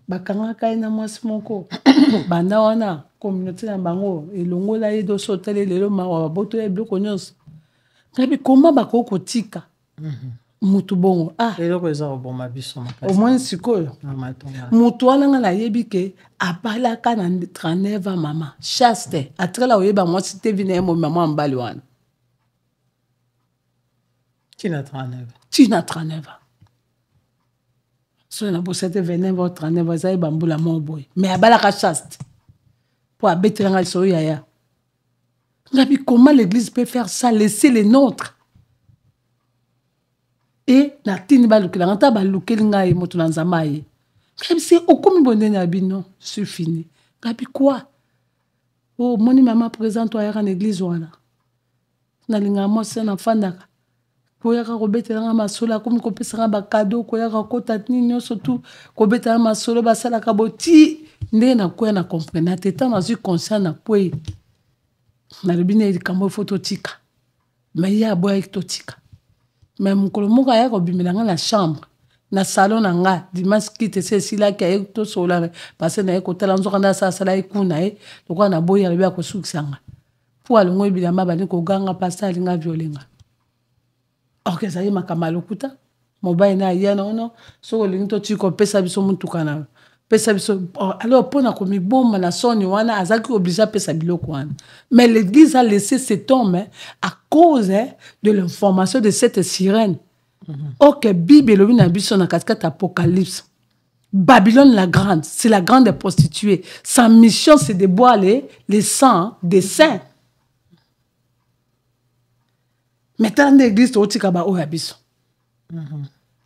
bakangaka na mwasi moko banda wana communauté na bango elongola ye do sotele lelo mawa baboto ya biloko nyonso kabi koma bakoko tika mutu bongo eloko eza oboma biso makasi au moins sikoyo mutu wana nga na yebi ke abalaka na 39 ans mama chaste atrela oyeba mwasi te vina ye mo mama mbali wana tina 39 ans. So na bosete 29 39 azai bambula moboy mais abalaka chaste pour abetelanga so yaya ngabi comment l'église peut faire ça laisser les nôtres et na tini balukela ngata balukeli ngai moto na nzamba ye ngabi c'est okomi bonde na bino c'est fini ngabi quoi oh moni maman présente toi en église wana nalinga mwasi na fandaka koyaka kobetelanga masolo akomi kopesanga bakado koyaka kota nini nyonso tu kobetela masolo basalaka boti ndenge nakoya na comprendre te ntango nazwi conscient na kwei nalobi na likambo ifo totika me ye aboyaki totika me mokolo moko aya kobimelanga na chambre na salon na nga dimanche kite se esilaki aye tosolana parce na ye kotala nzoka nde asala ye kuna ye lokola naboyi alobi akosukisanga mpo alongo bilamba bandi koganga pasi alinga violenga ok ezali makambo ya lokuta mobali na aya nono soki olingi totika kopesa biso motuka na pesa biso alors mpona komibomba na soni wana azalaki oblige apesa biloko wana mais l'église a laissé cet homme à cause de l'information de cette sirène. Ok, Bible elobi na biso na katikati Apocalypse. Babylone la grande, c'est la grande prostituée. Sa mission c'est de boire les sangs des saints. Maintenant l'église totika ba oya biso.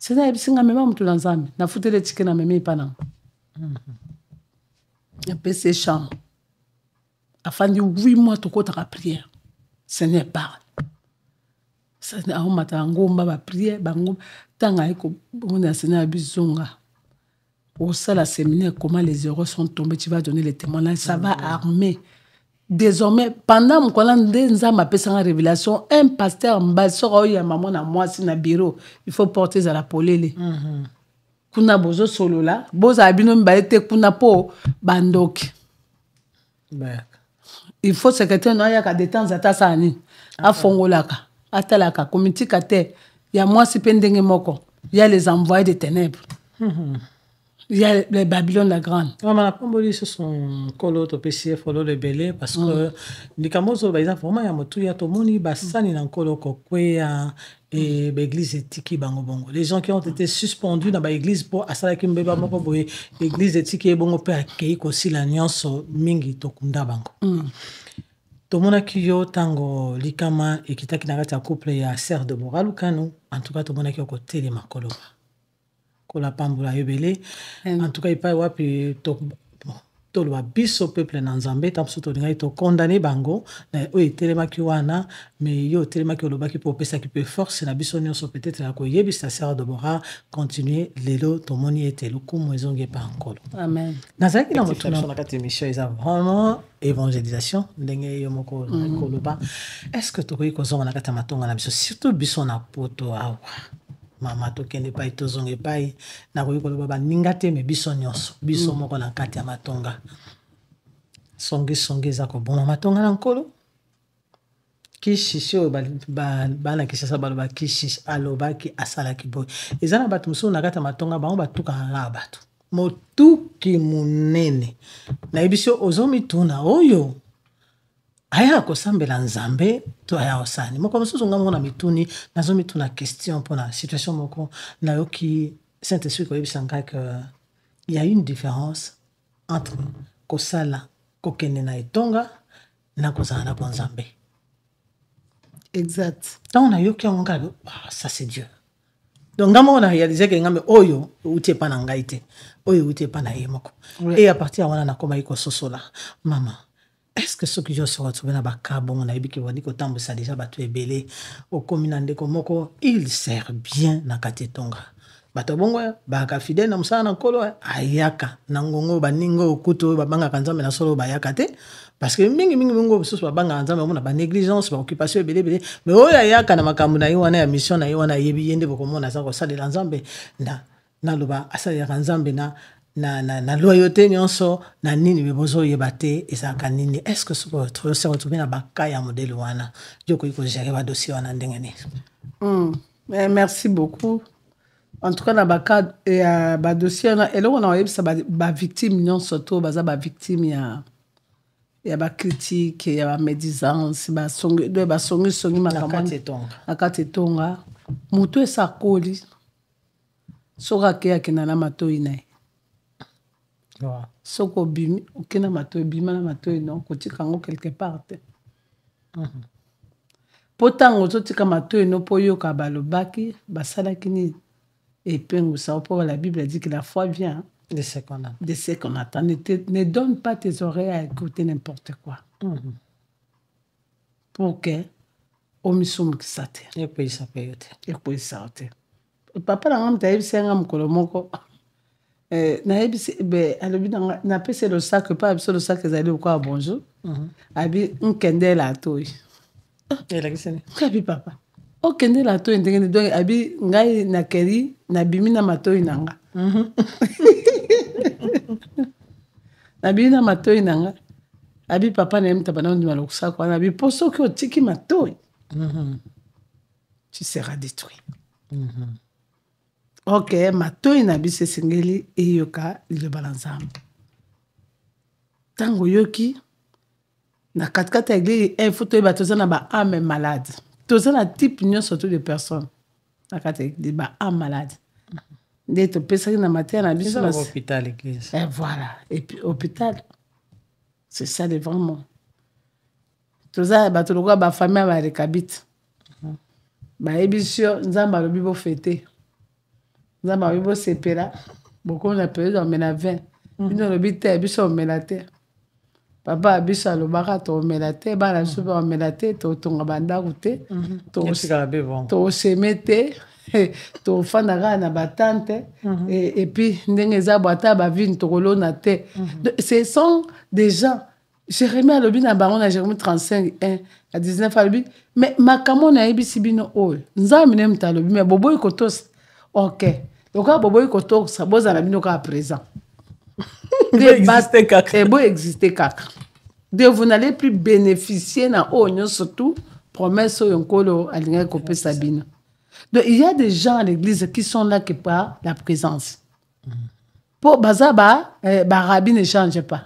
C'est na bisinga mema mutu na nzambe. Na futele tike na meme ipana. Il a ses chambres. Afin de 8 mois, tu as la prière. Seigneur, parle. Seigneur, a prière. Au sein séminaire, comment les héros sont tombés, tu vas donner les témoignages. Ça va armer. Désormais, pendant que je révélation, un pasteur m'a dit maman na moi si na bureau, il faut porter à la polele. Kuna bozo solo la, boza abino mbaete kuna po bandoki. Il faut secrétaire no ya ka de temps ata sani. Afongolaka, atalaka comité kate, ya moi si pendenge moko, il y a les envoyés des ténèbres. Il y a les Babylone la grande. Maman a pomboli sur son colo to PCF follow le belé parce que les camozo par exemple vraiment ya motu ya to moni basani na colo kokwea et l'église etiki bango bongo. Les gens qui ont été suspendus dans l'église pour asala ki mbeba moko boye l'église etiki bongo pe akei ko sila nyonso mingi to kunda bango. To mona ki yo tango likama ekitaki na kati ya couple ya sœur de moral kanu en tout cas to mona ki ko tele makolo. La pambola yobele en tout cas il pas wapi to lo biso peuple na nzambe tam soto ngai to condamner bango na o etelema ki wana mais yo telema ki olobaki pour pesa ki peut force na biso nyonso peut-être la ko yebisa sœur de Bora continuer lelo to moni ete lukumu ezonge pa nkolo Amen. Nazaki na moto na kati émission isa vraiment évangélisation ndenge yo moko koloba est-ce que to ko kozonga na kati matonga na biso surtout biso na poto awa mama to kende pai to zonge pai na ko yikolo baba ningate me biso nyonso biso moko na kati ya matonga songe za ko bona matonga na nkolo kishisho bana kishasa baloba kishish aloba ki asala ki boy ezana batu muso na kati ya matonga bango batuka na batu motuki munene na ebisho ozomi tuna oyo aya kosambela nzambe to aya osani moko mosusu nga mona mituni nazo mituna question pour la situation moko na yoki Saint-Esprit ko yebisanga que il y a une différence entre kosala kokende na etonga na kozala na nzambe. Exact. Tant on a yoki on nga ça c'est Dieu. Donc ngamo na réaliser que ngambe oyo utie pa na ngaite oyo utie pa na yemoko et à partir wana na koma iko sosola mama. Est-ce que ce que je suis retrouvé dans le carbone, on a dit que ça déjà battu belé au communandé comme moko, il sert bien na katetonga. Bato bongo ba ka fidèle na musana na kolo ayaka na ngongo baningo okuto babanga kanzambe na solo bayaka te parce que mingi bongo so babanga nzambe mona ba négligence ba occupation belé mais oyo ayaka na makambu na yiwana ya mission na yiwana yebi yende bokomona za ko salela nzambe na loba asalela nzambe na loyauté nyonso na nini bebozo yebate ezaka nini est-ce que se retrouver na bakaya modèle wana joko iko gérer ba dossier wana ndengene. Merci beaucoup. En tout cas na baka ba dossier na elo na yebisa ba victime nyonso to baza ba victime ya ba critique ya ba médisance ba songi makambo akate tonga mutu esakoli soka ke akina na matoi na soko bimi okena matoi bima na matoi non kotika ngo quelque part te potango zotika matoi no po yoka balobaki basalaki ni epengu ça pour la Bible dit que la foi vient de ce qu'on attend. Ne donne pas tes oreilles à écouter n'importe quoi. Pour que omisumukisa te ekweyisa mpe yo te ekweyisa te papa na nga moto ayebisi nga mokolo moko nayebisi alobi napesi losaka mpo abiso losaka ezali lokola bonjour abi nkendela atoyi elakisini abi papa okendela atoyi ndenge nini donc abi ngai nakeli nabimi na matoyi na nga nabimi na matoyi na nga abi papa na ye mutaba na ondima lokusaka wana abi mpo soki otiki matoyi tu seras détruit ok matoyi na biso esengeli eyoka liloba na Nzambe ntango oyoki na katikati ya eglise ifo toyeba toza na baame malade toza na type nyonso to de personne na kati ya eglise baame malade nde topesaki na mateya na biso hôpital église voilà et puis hôpital c'est ça le vraiment toza bato lokola bafamille baleka bite bayebisi yo Nzambe alobi bofete Nzambe alobi bosepela bokomi na période omela 20 bino olobi te biso omela te papa biso alobaka toomela te bana biso mpe omela te totonga bandako te toseme te tofanda kaka na batante epuis ndenge eza bo ata bavine tokolona te ce sont des gens Jérémie alobi na bango na Jérémie 35:1 à 19 alobi mais makambo nayebisi bino oyo Nzambe ne moto alobi mais boboyi kotosa ok lokola boboyi kotosa bozala bino kaka présent boy exister kaka de vous n'allez plus bénéficier na oyo surtout promesse oyo nkolo alingaki kopesa bino. Donc il y a des gens à l'église qui sont là que par la présence pour bazaba barabi ne change pas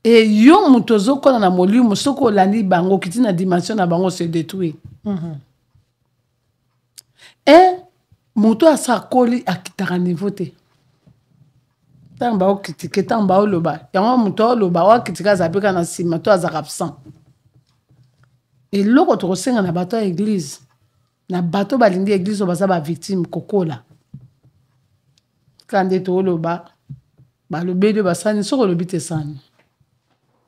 et yo mutozo kona na molimo soko landi bango kiti na dimension na bango se détruit et muto asakoli akitaka niveau te tamba okitike tamba oloba yango muto oloba wakitika zapeka na sima to azaka absent et loko tokosenga na bato ya église na bato balingi église baza ba victime kokola kande to oloba balobeli basani soko lobi te sani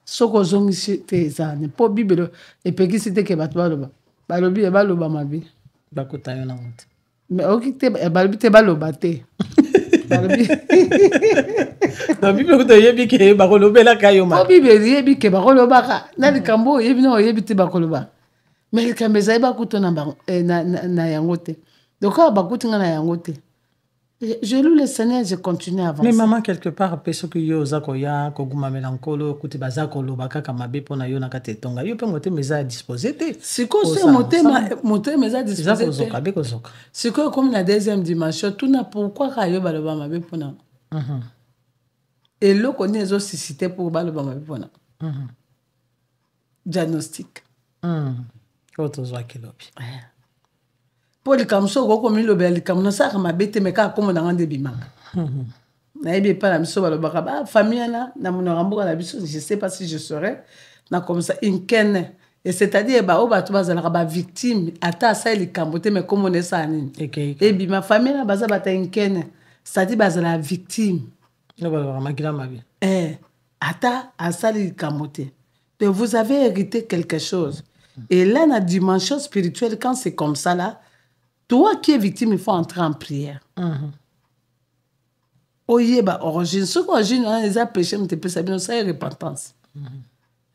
soko zongisi te ezani po bibelo epekisi te ke bato baloba balobi baloba mabe bakota yo na moto mais okite balobi te baloba te balobi na bibelo to yebi ke bakolobela kayo ma bibelo yebi ke bakolobaka na likambo yebi no yebi te bakoloba mais likambo ezali bakuto na yango te donc bakuti nga na yango te. Je loue le Seigneur, je continue à avancer. Mais maman, quelque part, parce que yo zakoya, koguma melankolo, kuti bazako lobaka kamabe pona yo nakate tonga. Yo pe mote meza disposé te. Siko se mote meza disposé te. Zoka beko zoka. Siko comme la deuxième dimension, tout na pourquoi ka yo baloba mabe pona. Et lo koni ezo suscité pour baloba mabe pona. Diagnostic. Koto zwa kilobi. Pour les kamso ko komi lo beli kam na saka mabete me ka komo na ngande bimanga na yebi pa la miso balobaka ba famille na mon ramboka na biso je sais pas si je serai na comme ça une ken et c'est-à-dire ba o ba to bazala ba victime ata ça li kambote me komo ne sa nini et bi ma famille na baza bata une ken c'est-à-dire bazala victime no ba makila mabi ata asali kambote de vous avez hérité quelque chose et là la dimension spirituelle quand c'est comme ça là. Toi qui es victime, il faut entrer en prière. Oyeba origine. Ceux qui ont origine, ils ont péché, mais tu ça y repentance.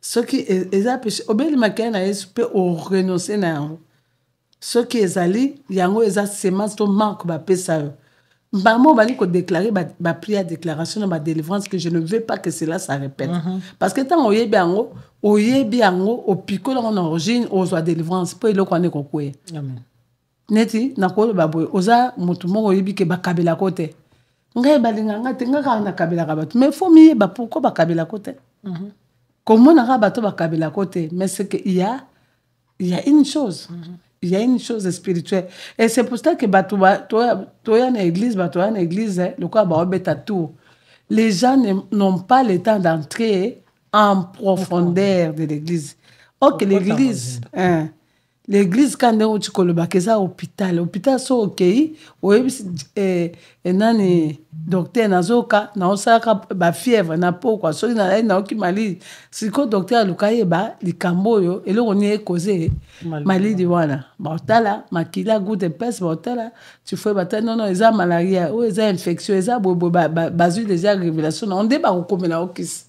Ceux qui ont péché, obéi le maquin, ils peuvent renoncer à eux. Ceux qui ont allé, ils ont semence, ils manquent de péché. Maman va dire que déclarer ma prière, déclaration, ma délivrance, que je ne veux pas que cela se répète. Parce que tant oyebi ango, au pico dans mon origine, aux délivrance, pour le connaître quoi. Amen. Neti nakolo baboy oza mutu moko yebi ke bakabela kote ngai balinga ngate ngaka na kabela ka bato mais faut mieux ba pourquoi bakabela kote comment na ka bato bakabela kote mais c'est que il y a une chose il y a une chose spirituelle et c'est pour ça que bato toya na église le quoi ba obeta tout les gens n'ont pas le temps d'entrer en profondeur de l'église. Ok l'église l'église quand on dit que le bakeza hôpital so okay nani docteur nazoka na osaka ba fièvre na pokwa so na okimali siko docteur alukaye ba likambo yo eloko ni ekoze malidi wana baotala makila goutte peste baotala tu fais bata non eza malaria ou eza infection eza bobo bazu déjà révélation on débat kokomela okisi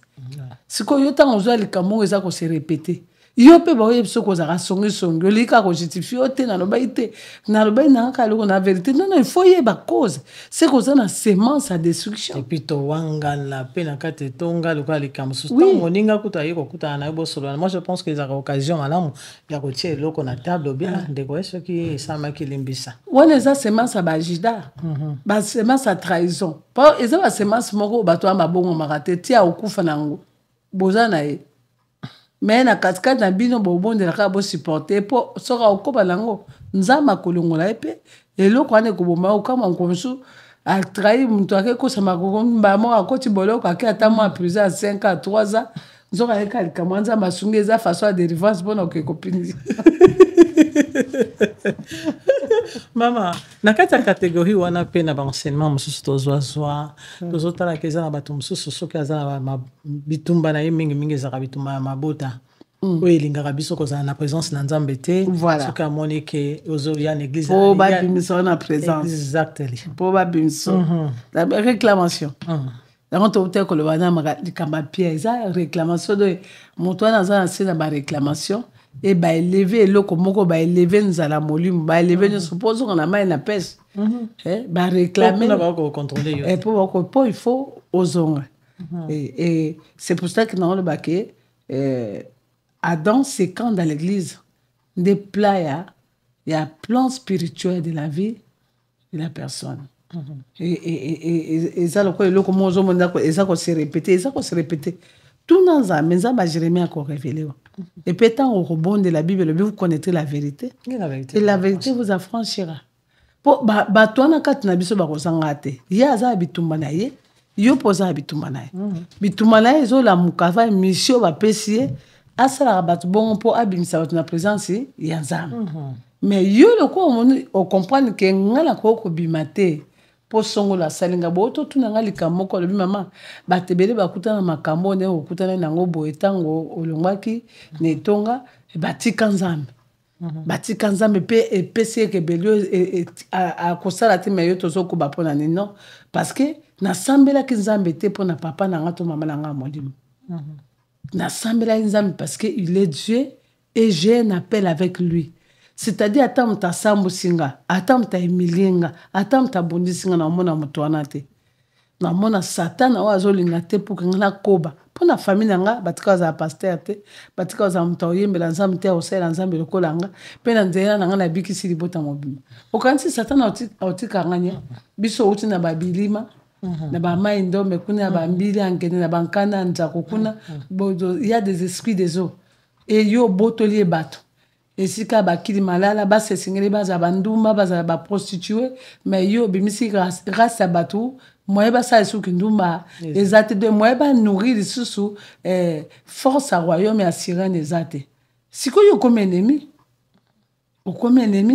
siko yo tango zo likambo eza ko se répéter yo pe ba oye biso ko za songi lika ko justifier te na loba ite na loba na ka lo na vérité non il faut y ba cause c'est que ça na semence à destruction et puis to wanga la pe na kate tonga lo ka likambo so tango ninga kuta yiko kuta na bo solo moi je pense que les occasions malamu ya ko tie loko na table bien de ko ce qui ça ma kilimbisa wana za semence à bajida ba semence à trahison pas eza ba semence moko ba to mabongo makate tia okufa nango bozana e mais na katikati na bino bobondela kaka bosupporte mpo soka okoba nango nzambe akolongola ye mpe eloko wana ekoboma okama nkomosu atrahi moto akekosama mbamo akoti boloko ake ata mwa prison ya 5 à 3 ans nzoka ayeka likambo nzambe asungi eza façon ya dérivance mpona okekopindi mama na kati ya catégorie wana pe na baenseignement mosusu tozwazwa tozotalaka eza na bato mosusu soki aza na bitumba na ye mingimingi ezalaka bitumba ya mabota oyo elingaka biso kozala na présence na nzambe te soki amoni ke ozoya na église po babimisa na présence exactly po babimisa réclamation yango toute koloba na likambo ya pierre eza réclamation do moto wana aza na se na baréclamation e baeleve eloko moko baeleve nzala molimo baeleve nyonso mpo ozonga na mai na pese baréclame po il faut ozonga et c'est pour ça que naoloba ke Adam séquent dans l'église des plats il y a plan spirituel de la vie de la personne et ça le quoi eloko mozo monda ko eza ko se répéter tout dans ça mais ça Jérémie a révélé et puis tant au rebond de la Bible vous connaîtrez la vérité et la vérité vous affranchira po ba tona kat na biso ba ko sangate ya za bitumba na ye yo poza bitumba na ye bitumba na ye zo la mukava mission ba pesie asala bato bon po abimisa bato na présence ya nzambe mais yo le ko on comprendre que ngala ko bimate po songola salinga bo to tuna ngali kamoko le mama batebele bakutana makambo ne okutana nango boye tango olongwaki ne tonga batika nzambe batika nzambe pe epesi ke belio a kosala te meyo to zoko ba pona ni non parce que na sambela ki nzambe te pona papa na ngato mama na nga molimo na sambela nzambe parce que il est Dieu et j'ai un appel avec lui. C'est-à-dire atam ta sambu singa, atam ta emilinga, atam ta bondi singa na mona mutuana te. Na mona Satan wa azolinga te pour ngana koba. Pour na famille nga batika za pasteur te, batika za mutaoyembe la nzambe te osela nzambe lokolanga, pe na nzela na ngana bikisi libota mobima. Okansi Satan autika nganya, biso uti na babilima. Na ba mai ndombe kuna ba mbili angene na bankana nzako kuna il y a des esprits des eaux et yo botolier bato esika bakili malala ba se singeli baza banduma baza ba prostituée mais yo bimisi grâce à bato moye ba sa suki ndumba ezate de moye ba nourrir susu force à royaume ya sirène ezate siko yo comme ennemi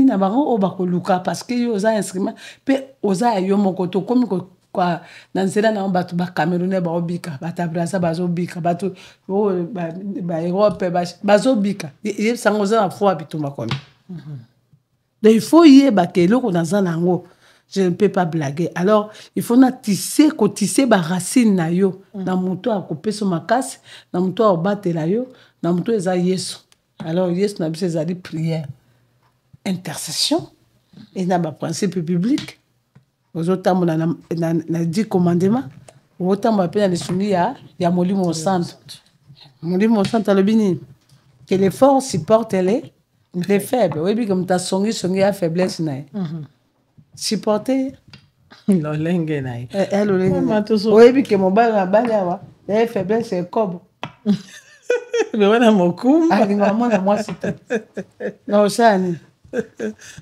na bango o bakoluka parce que yo za instrument pe oza yo moko to comme quoi dans cela na bato ba Camerounais ba obika bata Brazza bazobika bato ba Europe bazobika ye sango za foi bituma komi donc il faut y ba ke loko na zanango je ne peux pas blaguer alors il faut na tisser ba racine na yo na muto akopeso makasi na muto obatela yo na muto eza Yesu alors Yesu na biso ezali prière intercession et na ba principe biblique ozotambola na 10 commandements ozotambola pe na lisuni ya molimo santo molimo santo alobi nini que les forts supportent les faibles oyebi ke moto asongi ya faiblesse na ye supporter lolenge na ye oyebi ke mobali na bali awa ya faiblesse ekobo me wana mokumba alinga mwana mwasi te na osala nini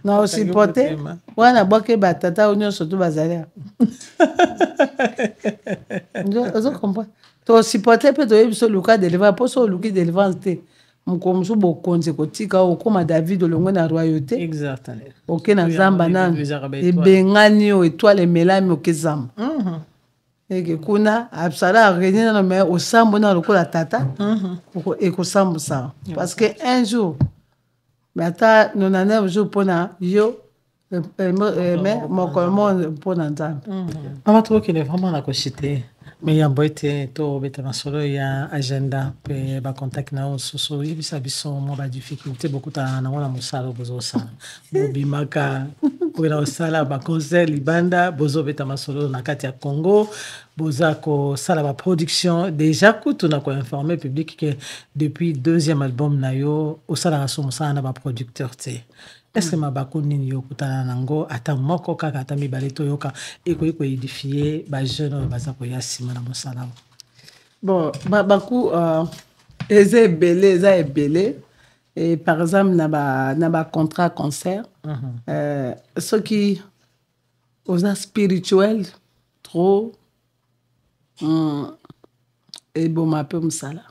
na osipote wana boke batata nyonso to bazali ozo comprendre to osipote pe to yebiso luka délivrance po so luki délivrance te mokomusu bokonzi kotika okoma David olongwe na royauté exactement oke na zamba nanu ebengani o étoile emelami oke zamba eke kuna absala areni nano me osambo na lokola tata ekosambusa parce que un jour mais ata 99 jours mpona yo mokolo mo mpona nzambe mama tokende vraiment na koshite me yambo ete tobeta masolo ya agenda mpe bacontact na yo mosusu oyebisa biso mwa badifficulté bokutana nango na mosala bozosala bobimaka kokena kosala baconcert libanda bozobeta masolo na kati ya Congo boza kosala baproduction déjà kutu na koinforme public ke depuis deuxième album na yo osalaka so mosala na baproducteur te est-ce que mabako nini yo kutana nango ata moko kaka ata mibale toyoka ekoki koédifie bajeune oyo baza koya nsima na mosala bon baku eza ebele et par exemple na bacontrat concert soki oza spirituel trop eboma mpe mosala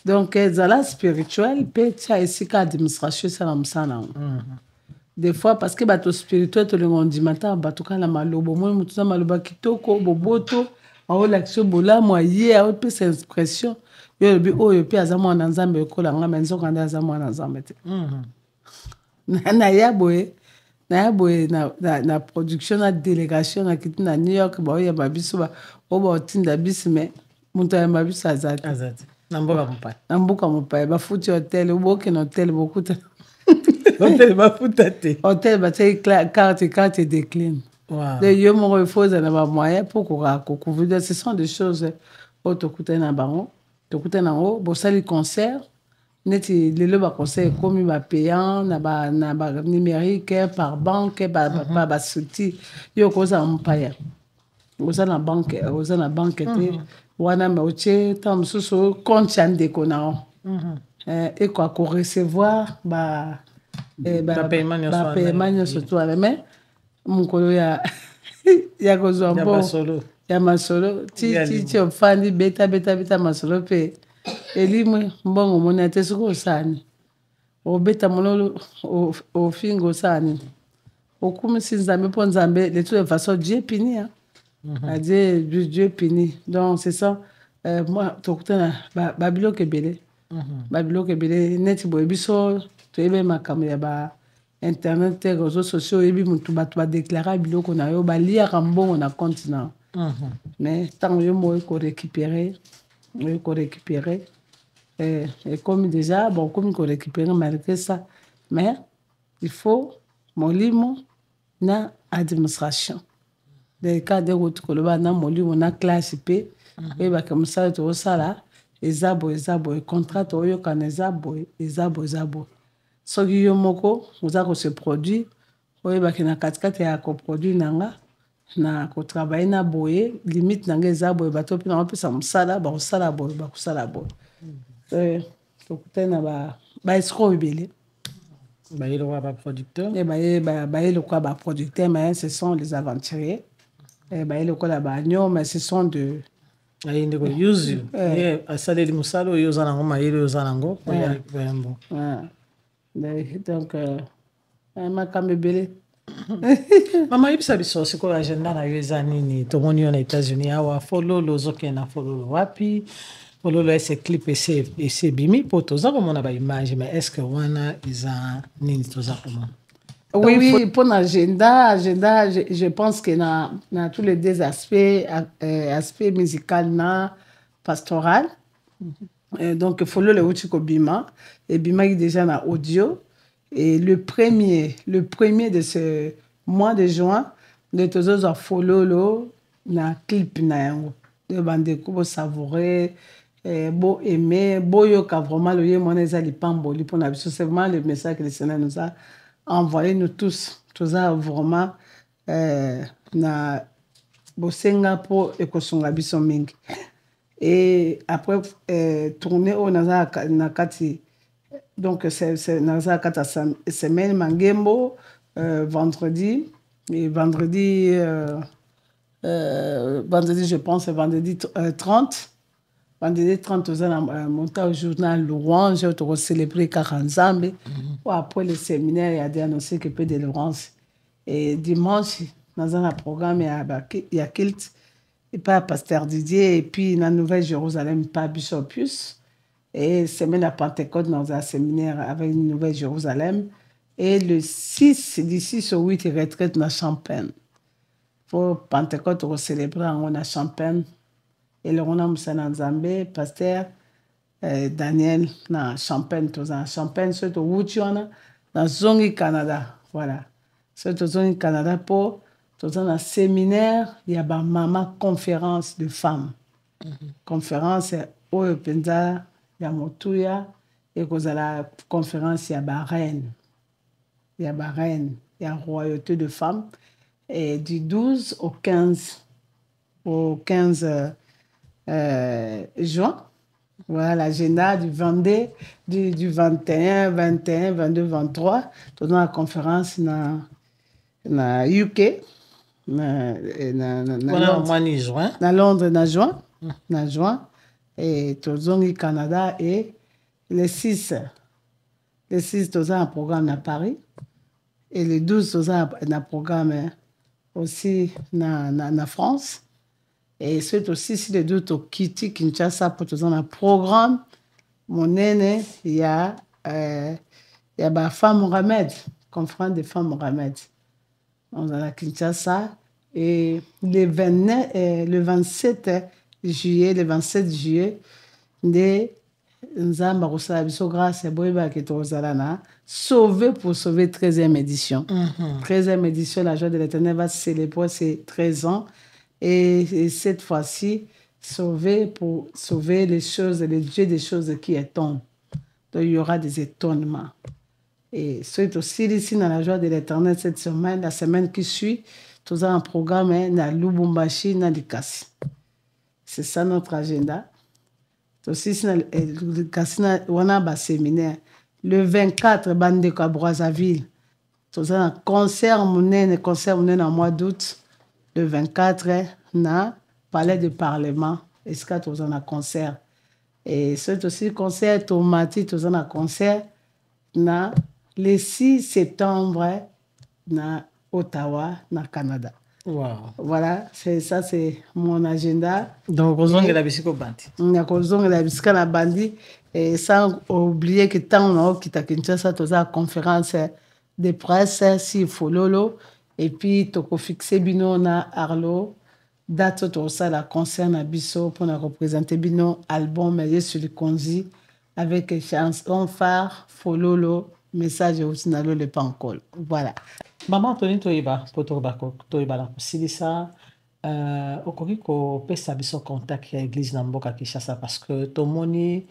donc ezala spirituel mpe tia esika administration esala mosala nango des fois parce que bato spirituel tolinga ondima ta bato kala maloba omoi motu na maloba kitoko boboto aolakisa bolamu aye aopesa expression yo olobi oyo mpe aza mwana nzambe ekola nga me nzoka nde aza mwana nzambe te naya boye na production na délégation na kiti na New York baoyamba biso oyo baotinda biso me moto ayamba biso aza te na mboka mopaya bafuti hotel obokena hotel bokuta hotel bafuta te hotel batiaki carte décline de yo moko ifo ozala na bamoyen mpo kocouvrir ce sont des choses oyo tokutani na bango tokutani nango bosali concert neti lelo baconcert ekomi bapayant na banumérique par banque basuti yo kozala mopaya oza na banque te wana me otie ntango mosusu compte ya ndeko na yo eko akorecevoir bapaiement nyonso to wana me mokolo ya kozwa mbo ya masolo ti ofandi beta masolo mpe elimwe mbongo mona te soki osani obeta mololo ofinga osani okumisi nzambe mpo nzambe de toute façon Dieu punit Dieu punit donc c'est ça moi tokutana babiloko ebele babiloko ebele neti boye biso toyebe makambo ya ba internet te réseaux sociaux oyebi mutu bato badéclara biloko na yo baliaka mbongo na compte na mais ntango yo mo okorécupérer ekomi déjà bon okomi korécupérer malgré ça mais il faut molimo na administration de cas de route koloba na molimo na classe mpe oyebaka mosala toosala eza boye contrat toyokana eza boye soki yo moko oza kose produire oyebaki na katikati ya koproduire nanga na kotravaille na boye limite nanga eza boye bato mpe na bapesa mosala bakosala boye tokutani na baescro ebele bayelokwa baproducteur bayelokwa baproducteur mais ce sont les aventuriers bayelokola baagnon mais ce sont de ayende kouse you asaleli mosala oyo oza nango mayele oyo oza nango oyambo donc makambo ebele mama yebisa biso sikoyo agenda na yo eza nini tomoni yo na États-Unis awa fololo ozokende na fololo wapi fololo ese clip ese ebimi mpo toza komona baimage mais est ce que wana eza nini toza komona Oui, pour l'agenda, je pense que dans tous les deux aspects, aspect musical, pastoral. Donc, il faut le Uchiko Bima. Et Bima est déjà dans audio. Et le premier de ce mois de juin, de tous autres follow na clip na yango. De bande ko savourer, beau aimer, beau yoka vraiment le yé mon ezali pamboli pour na biso c'est vraiment le message que le Seigneur nous a envoyé nous tous ça vraiment na bosenga po ekosunga biso mingi et après tourner au na kati donc c'est na kata semaine mangembo vendredi et vendredi je pense vendredi 30 vendredi 30 monté au journal Louange, on célébrer Karanzambe. Après le séminaire, il y a dénoncé que peu de Laurence. Et dimanche, dans un programme, il y a Kilt, et pas Pasteur Didier, et puis dans la Nouvelle-Jérusalem, pas Bishopius. Et semaine à Pentecôte, dans un séminaire avec une Nouvelle-Jérusalem. Et le 6, du 6 au 8, il retraite dans Champagne. Pour Pentecôte, on célébrer en Champagne. Et le Rona Moussana Nzambe, pasteur Daniel, dans Champagne, dans Champagne, surtout Wuchiona, dans Zongi Canada. Voilà. Surtout Zongi Canada, pour dans un séminaire, il y a une maman conférence de femmes. Conférence, au Penza, il y a Motuya, et à la conférence, il y a Bahreïn. Il y a Bahreïn, il y a royauté de femmes. Et du 12 au 15 juin. Voilà l'agenda du 22, du 21, 21, 22, 23. Dans la conférence dans UK. Dans Londres, dans juin. Et tous au Canada. Et le 6, tous un programme à Paris. Et le 12, tous un programme aussi dans France. Et c'est aussi, si les deux sont quittés Kinshasa pour tout un programme, mon aîné, il y a la femme Mohamed, conférence des femmes Mohamed. On a la Kinshasa. Et le 27 juillet, de Nzamba Rosala Biso grâce à Boiba qui est sauvé pour sauver 13e édition. 13e édition, la joie de l'Éternel va célébrer ses 13 ans. Et cette fois-ci, sauver pour sauver les choses, les dieux des choses qui étonnent. Donc il y aura des étonnements. Et c'est aussi ici dans la joie de l'Éternel cette semaine, la semaine qui suit, tout un programme dans Lubumbashi, dans Likasi. C'est ça notre agenda. Aussi, on a un séminaire. Le 24, Bandeko à Brazzaville. Tout un concert en mois d'août. Le 24, na palais du Parlement. Est-ce que tu as un concert? Et c'est aussi concert Tomati, tu as un concert na le 6 septembre na Ottawa, na Canada. Wow. Voilà, ça c'est mon agenda. Donc, vous avez la biscuit bandi. La biscuit na bandi. Et sans oublier que tant on a quitté Kinshasa, tu as une conférence de presse, si Fololo. Et puis, tu as fixé Bino na Arlo. Date tout ça, la concert na Bisso pour représenter Bino album sur le Konzi avec chanson phare, Fololo, message aussi na le pancol. Voilà. Maman Anthony Toiba, Toiba la Silisa, okoki ko pesa biso contact ya église na mboka Kinshasa parce que tomoni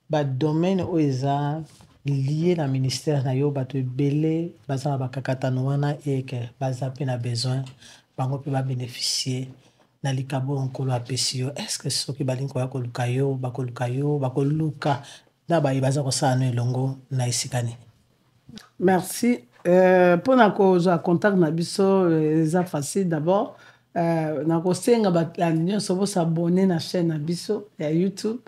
ba domaine o eza lié na ministère na yo bato ebele baza na bakakatano wana et que baza pe na besoin bango pe ba bénéficier na likabo onkolo apesi yo. Est-ce que soki balingi koya koluka yo bakoluka na baza kosala no elongo na esikani? Merci. Pour na contact na biso eza facile d'abord. Na kosenga ba nyonso bo s'abonner na chaîne na biso ya YouTube.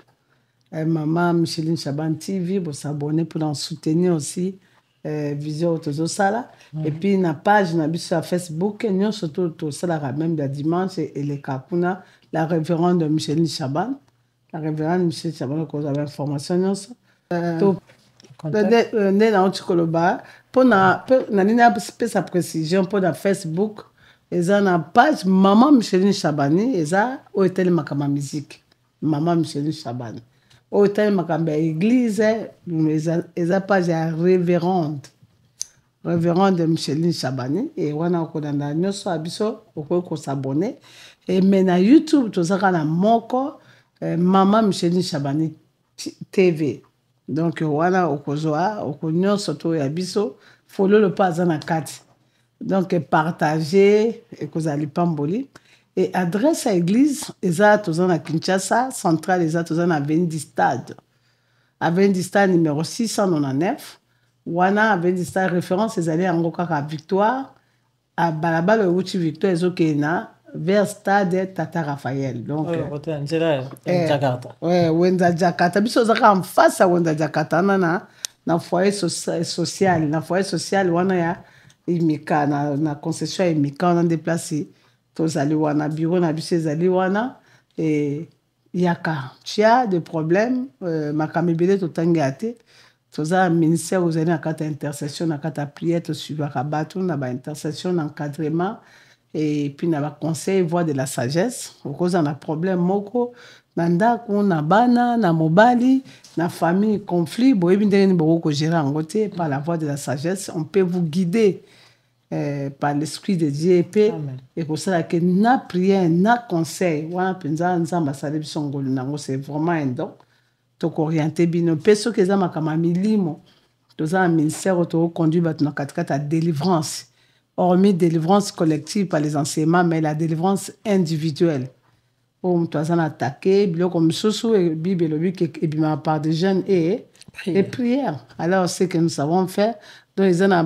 Maman Micheline Chaban TV, vous s'abonner pour en soutenir aussi Vision Otozo Sala. Et puis, na page na biso sur Facebook, nous surtout tout ça la même de dimanche et les Kakuna, la révérende Micheline Chaban. La révérende Micheline Chaban, qu'on avait information nous. Ne na Ochikoloba pour na sa précision pour na Facebook, eza na page Maman Micheline Chabani, eza o etel makama musique. Maman Micheline Chaban. Au tel makambe église eza page ya révérende Micheline Chabani et wana ko na nyoso abiso ko s'abonner et mena YouTube tozaka na moko Maman Micheline Chabani TV. Donc wana okozoa okonyoso to ya biso follow le pas na kati. Donc partager et kozali pamboli. Et adresse à l'église, eza tozana na Kinshasa, centrale eza tozana na Avenue du Stade. Avenue du Stade numéro 699. Wana Avenue du Stade référence ezali yango kaka Victoire. A balabala uti Victoire ezokena vers stade Tata Raphaël. Donc, Jakarta. Ouais, Wenza Jakarta. Biso zaka en face à Wenza Jakarta na foyer social, na foyer social wana ya imika na concession imika on a déplacé. Tozali wana bureau na biso ezali wana et yaka tia de problème makamibele totangi ate. Toza ministère aux na kata intercession na kata prière to suivre bato na ba intercession encadrement et puis na ba conseil voix de la sagesse au cause on a problème moko na ndako na bana na mobali na famille conflit boyebi ndenge ni boko gérer en côté par la voix de la sagesse on peut vous guider par l'esprit de Dieu et pour ça que na prière na conseil wana penza nzamba sala biso ngolu nango c'est vraiment un don orienté bino peso keza makama milimo toza un ministère to conduit bato na katikata délivrance hormis délivrance collective par les enseignements mais la délivrance individuelle on toza na attaquer biloko misusu et bible lobi et bima par des jeunes et prière alors c'est que nous savons faire donc ils ont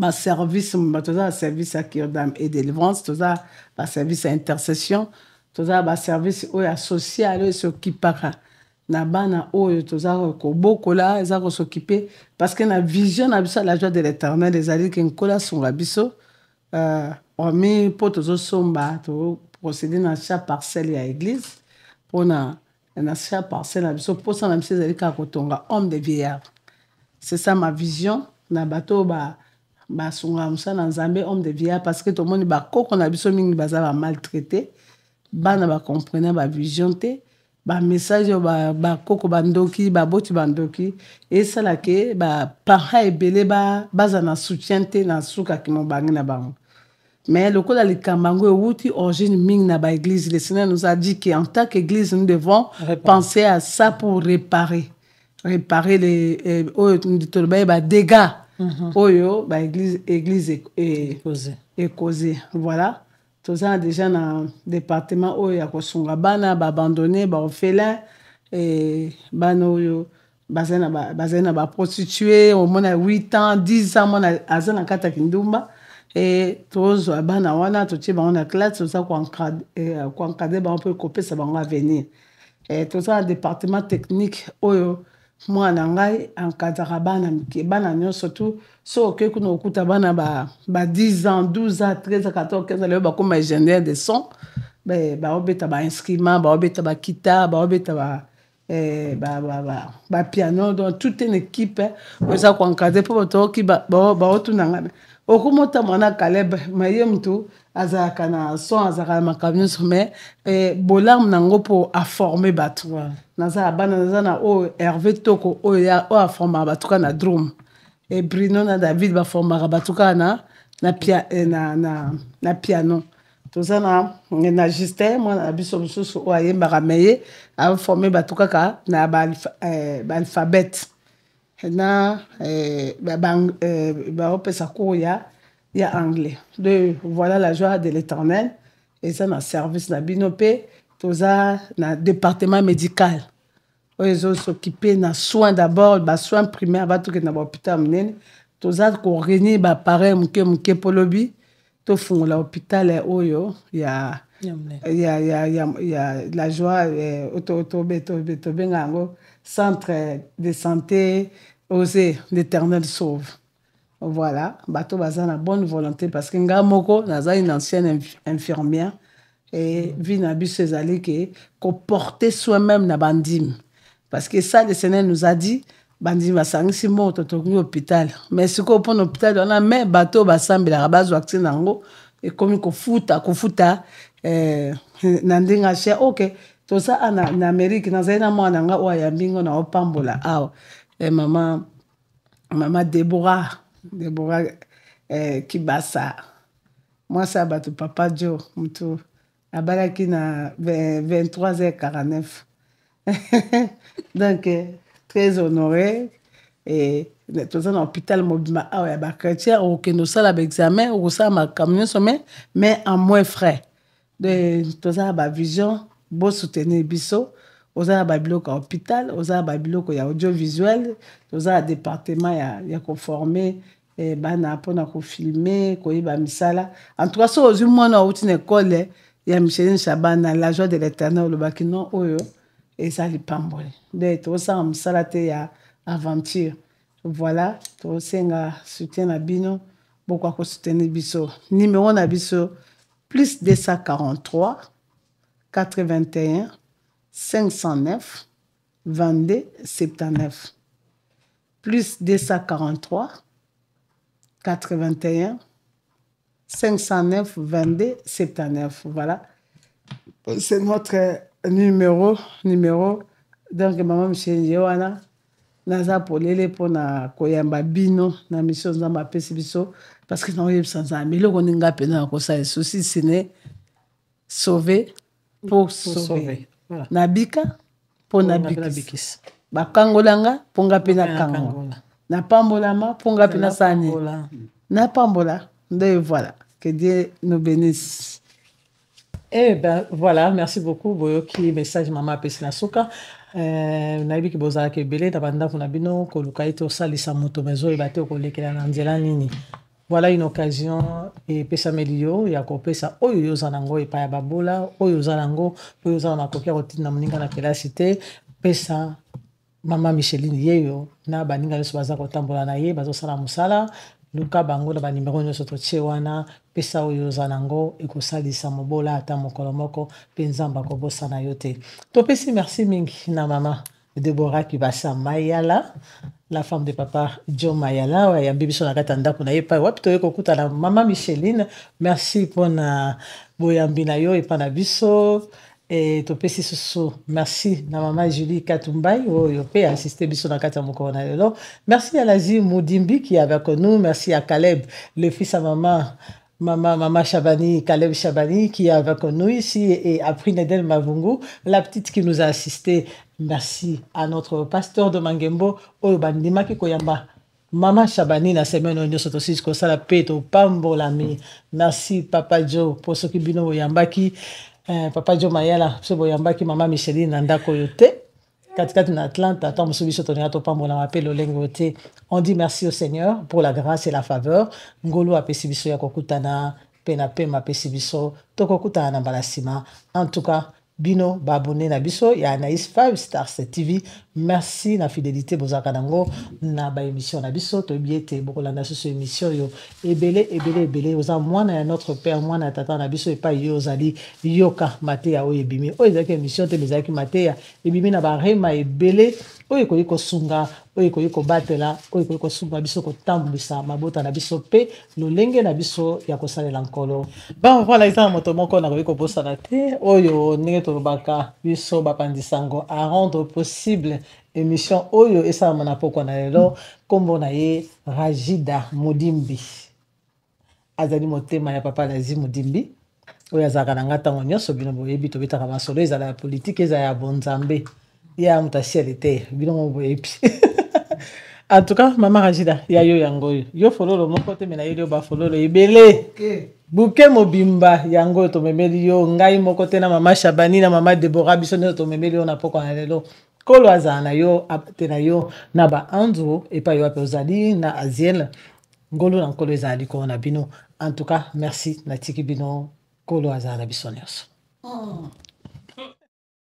ba service toza service à kirdam et délivrance toza ba service à intercession toza ba service au social et s'occupera na bana oyo toza ko bokola eza ko s'occuper parce que na vision na biso la joie de l'éternel ezali ke nkola songa biso omi po tozo somba to procéder na chaque parcelle ya église pona na chaque parcelle na biso po na biso ezali ka kotonga homme de vieillard c'est ça ma vision na bato ba songa musa na nzambe homme de vieillard parce que to moni ba koko na biso mingi baza ba maltraité bana ba comprendre ba vision te ba message ba koko bandoki ba boti bandoki et ça là que ba parents ebele baza na soutien te na suka ki mo bangi na bango mais le kola likambango euti origine mingi na ba église le Seigneur nous a dit qu'en tant qu'église nous devons penser à ça pour réparer les ba dégâts oyo ba église et causer voilà toza déjà na département oyo ya kosunga bana ba abandonné ba orphelin et bana oyo bazana ba prostituée au moins 8 ans 10 ans mona azana kata kindumba et tozo bana wana totie ba na classe toza ko encadrer ba peut kopesa bango à venir et toza na département technique oyo mwana ngai encadra bana mike bana nyonso surtout so oke kuna okuta bana ba 10 ans 12 ans 13 ans 14 15 ans leo bakoma ingénieur de son ba obeta ba instrument ba obeta ba guitare ba obeta ba piano donc toute une équipe oza ko encadrer po toki ba otunanga okumota mwana Caleb maye mtu azaka na son azaka makamyo mais bolam nango po a former bato naza bana naza na o Hervé Toko o ya o a former batuka na drum et Bruno na David ba former batuka na piano toza na Justin moi biso biso o ayemba rameye a former batuka ka na ba alphabet na opesa cours ya anglais de voilà la joie de l'éternel et ça na service na binope toza na département médical ils s'occuper na soins d'abord ba soins primaires ba tout que na hôpital munene toza ko réunir ba parents muke polobi to fungola hôpital oyo ya la joie auto bengango centre de santé osé l'éternel sauve voilà bato baza na bonne volonté parce que nga moko naza une ancienne infirmière et vie na biso ezali ke ko porter soi-même na bandime parce que ça le Seigneur nous a dit bandime basangisi moto tokoki hôpital mais siko pona hôpital on a mais bato basambela bazwa action nango et comme kofuta na ndenga cher OK to ça na Amérique nazali na mwana nga oya yambingo na opambola awa maman Deborah Kibasa moi ça bato papa Joe mutu abalaki na 23h49 donc très honoré et tous en hôpital mobile awa ya ba chrétien au que nous ça la examen au ça ma camion sommet mais en moins frais de tous ça ba vision beau soutenir biso oza ba biloko hôpital oza ba biloko ya audiovisuel oza département ya conformer bana mpona kofilme koyeba misala en tout cas so ozwi mwana auti na ekole ya Micheline Shabana la joie de l'éternel olobaki non oyo eza lipamboli nde tosala mosala te ya aventure voilà tosenga soutien na bino bokoka kosoutenir biso numéro na biso plus 243 81 509 22 79 plus 243 81 509 22 79 voilà c'est notre numéro donc maman Micheline Yewana naza polele pona koyamba bino na mission nzamba apesi biso parce que non yebisa nzambe eloko ninga pena kosala souci ce n'est sauver pour sauver voilà. Nabika pona bikisa bakangolanga ponga pena kangola na pambolama ponga pena sani na pambola nde voilà que Dieu nous bénisse. Eh ben voilà, merci beaucoup boyoki message maman apesi na suka nayebi ki bozalaka ebele na bandako na bino koluka ete osalisa moto mezo eba te okolekela na nzela nini. Voilà une occasion epesameli yo ya kopesa oyo yoza nango epai ya babola oyo yoza nango oyo yoza na makoki ya kotinda moninga na kelasi te pesa mama Micheline yeyo na baninga nyonso baza kotambola na ye bazosala mosala luka bango na banimero nyonso totie wana pesa oyo yoza nango ekosalisa mobola ata mokolo moko mpe nzambe akobosana yo te topesi merci mingi na mama Deborah Kibasa Mayala la femme de papa Joe Mayala ayambi biso na kati ya ndako na ye epai wapi toye kokuta na mama Micheline merci mpona boyambi na yo epai na biso et topesi susu merci na mama Julie Katumbai oyo pe assisté biso na kati ya mokolo na lelo merci à Lazi Moudimbi qui est avec nous merci à Caleb le fils à maman Chabani, Caleb Chabani qui est avec nous ici et après Nedel Mavungu, la petite qui nous a assisté. Merci à notre pasteur de Mangembo, Oyobandima Koyamba. Maman Chabani na semaine on est aussi comme ça la paix au Pambolami. Merci Papa Joe pour ce qui bino Oyambaki, Papa Joe Mayala, ce Oyambaki Maman Micheline Nanda Koyote. Katikati na Atlanta, tant musubiso toniato pambola m'appelle olengote. On dit merci au Seigneur pour la grâce et la faveur. Ngolo apesibiso ya kokutana pena pema pesibiso tokokutana na balasima. En tout cas, bino babone na biso ya Anaïs 5 Stars TV. Merci na fidélité bozaka nango na ba émission na biso to biete bokolanda so émission yo ebele oza mwana ya notre père mwana ya tata na biso epa yo zali yoka mateya oyo ebimi oyo ezaki émission te bezaki mateya ebimi na barema ebele oyo ekoki kosunga oyo ekoki kobatela oyo ekoki kosunga biso kotambwisa mabota na biso pe lolenge na biso ya kosalela nkolo bon voilà eza moto moko nakoki kobosana te oyo ndenge tolobaka biso bapandisango à rendre possible émission oyo esalama na poko na lelo kombo na ye Rajida Modimbi azali motema ya papa Lazi Modimbi oyo azalaka na nga ntango nyonso bino boyebi tobetaka masolo ezala ya politike ezala ya bonzambe ya mutasiele te bino mo boyebi en tout cas mama Rajida ya yo yango yo fololo moko te mena yo ba fololo ebele buke mobimba yango tomemeli yo ngai moko te na mama Shabani na mama Deborah biso ne tomemeli yo na poko na lelo kolo azala na yo te na yo na ba anzo epa yo ape ozali na aziel ngolo na nkolo ezali ko na bino en tout cas merci na tiki bino kolo azala na biso nyonso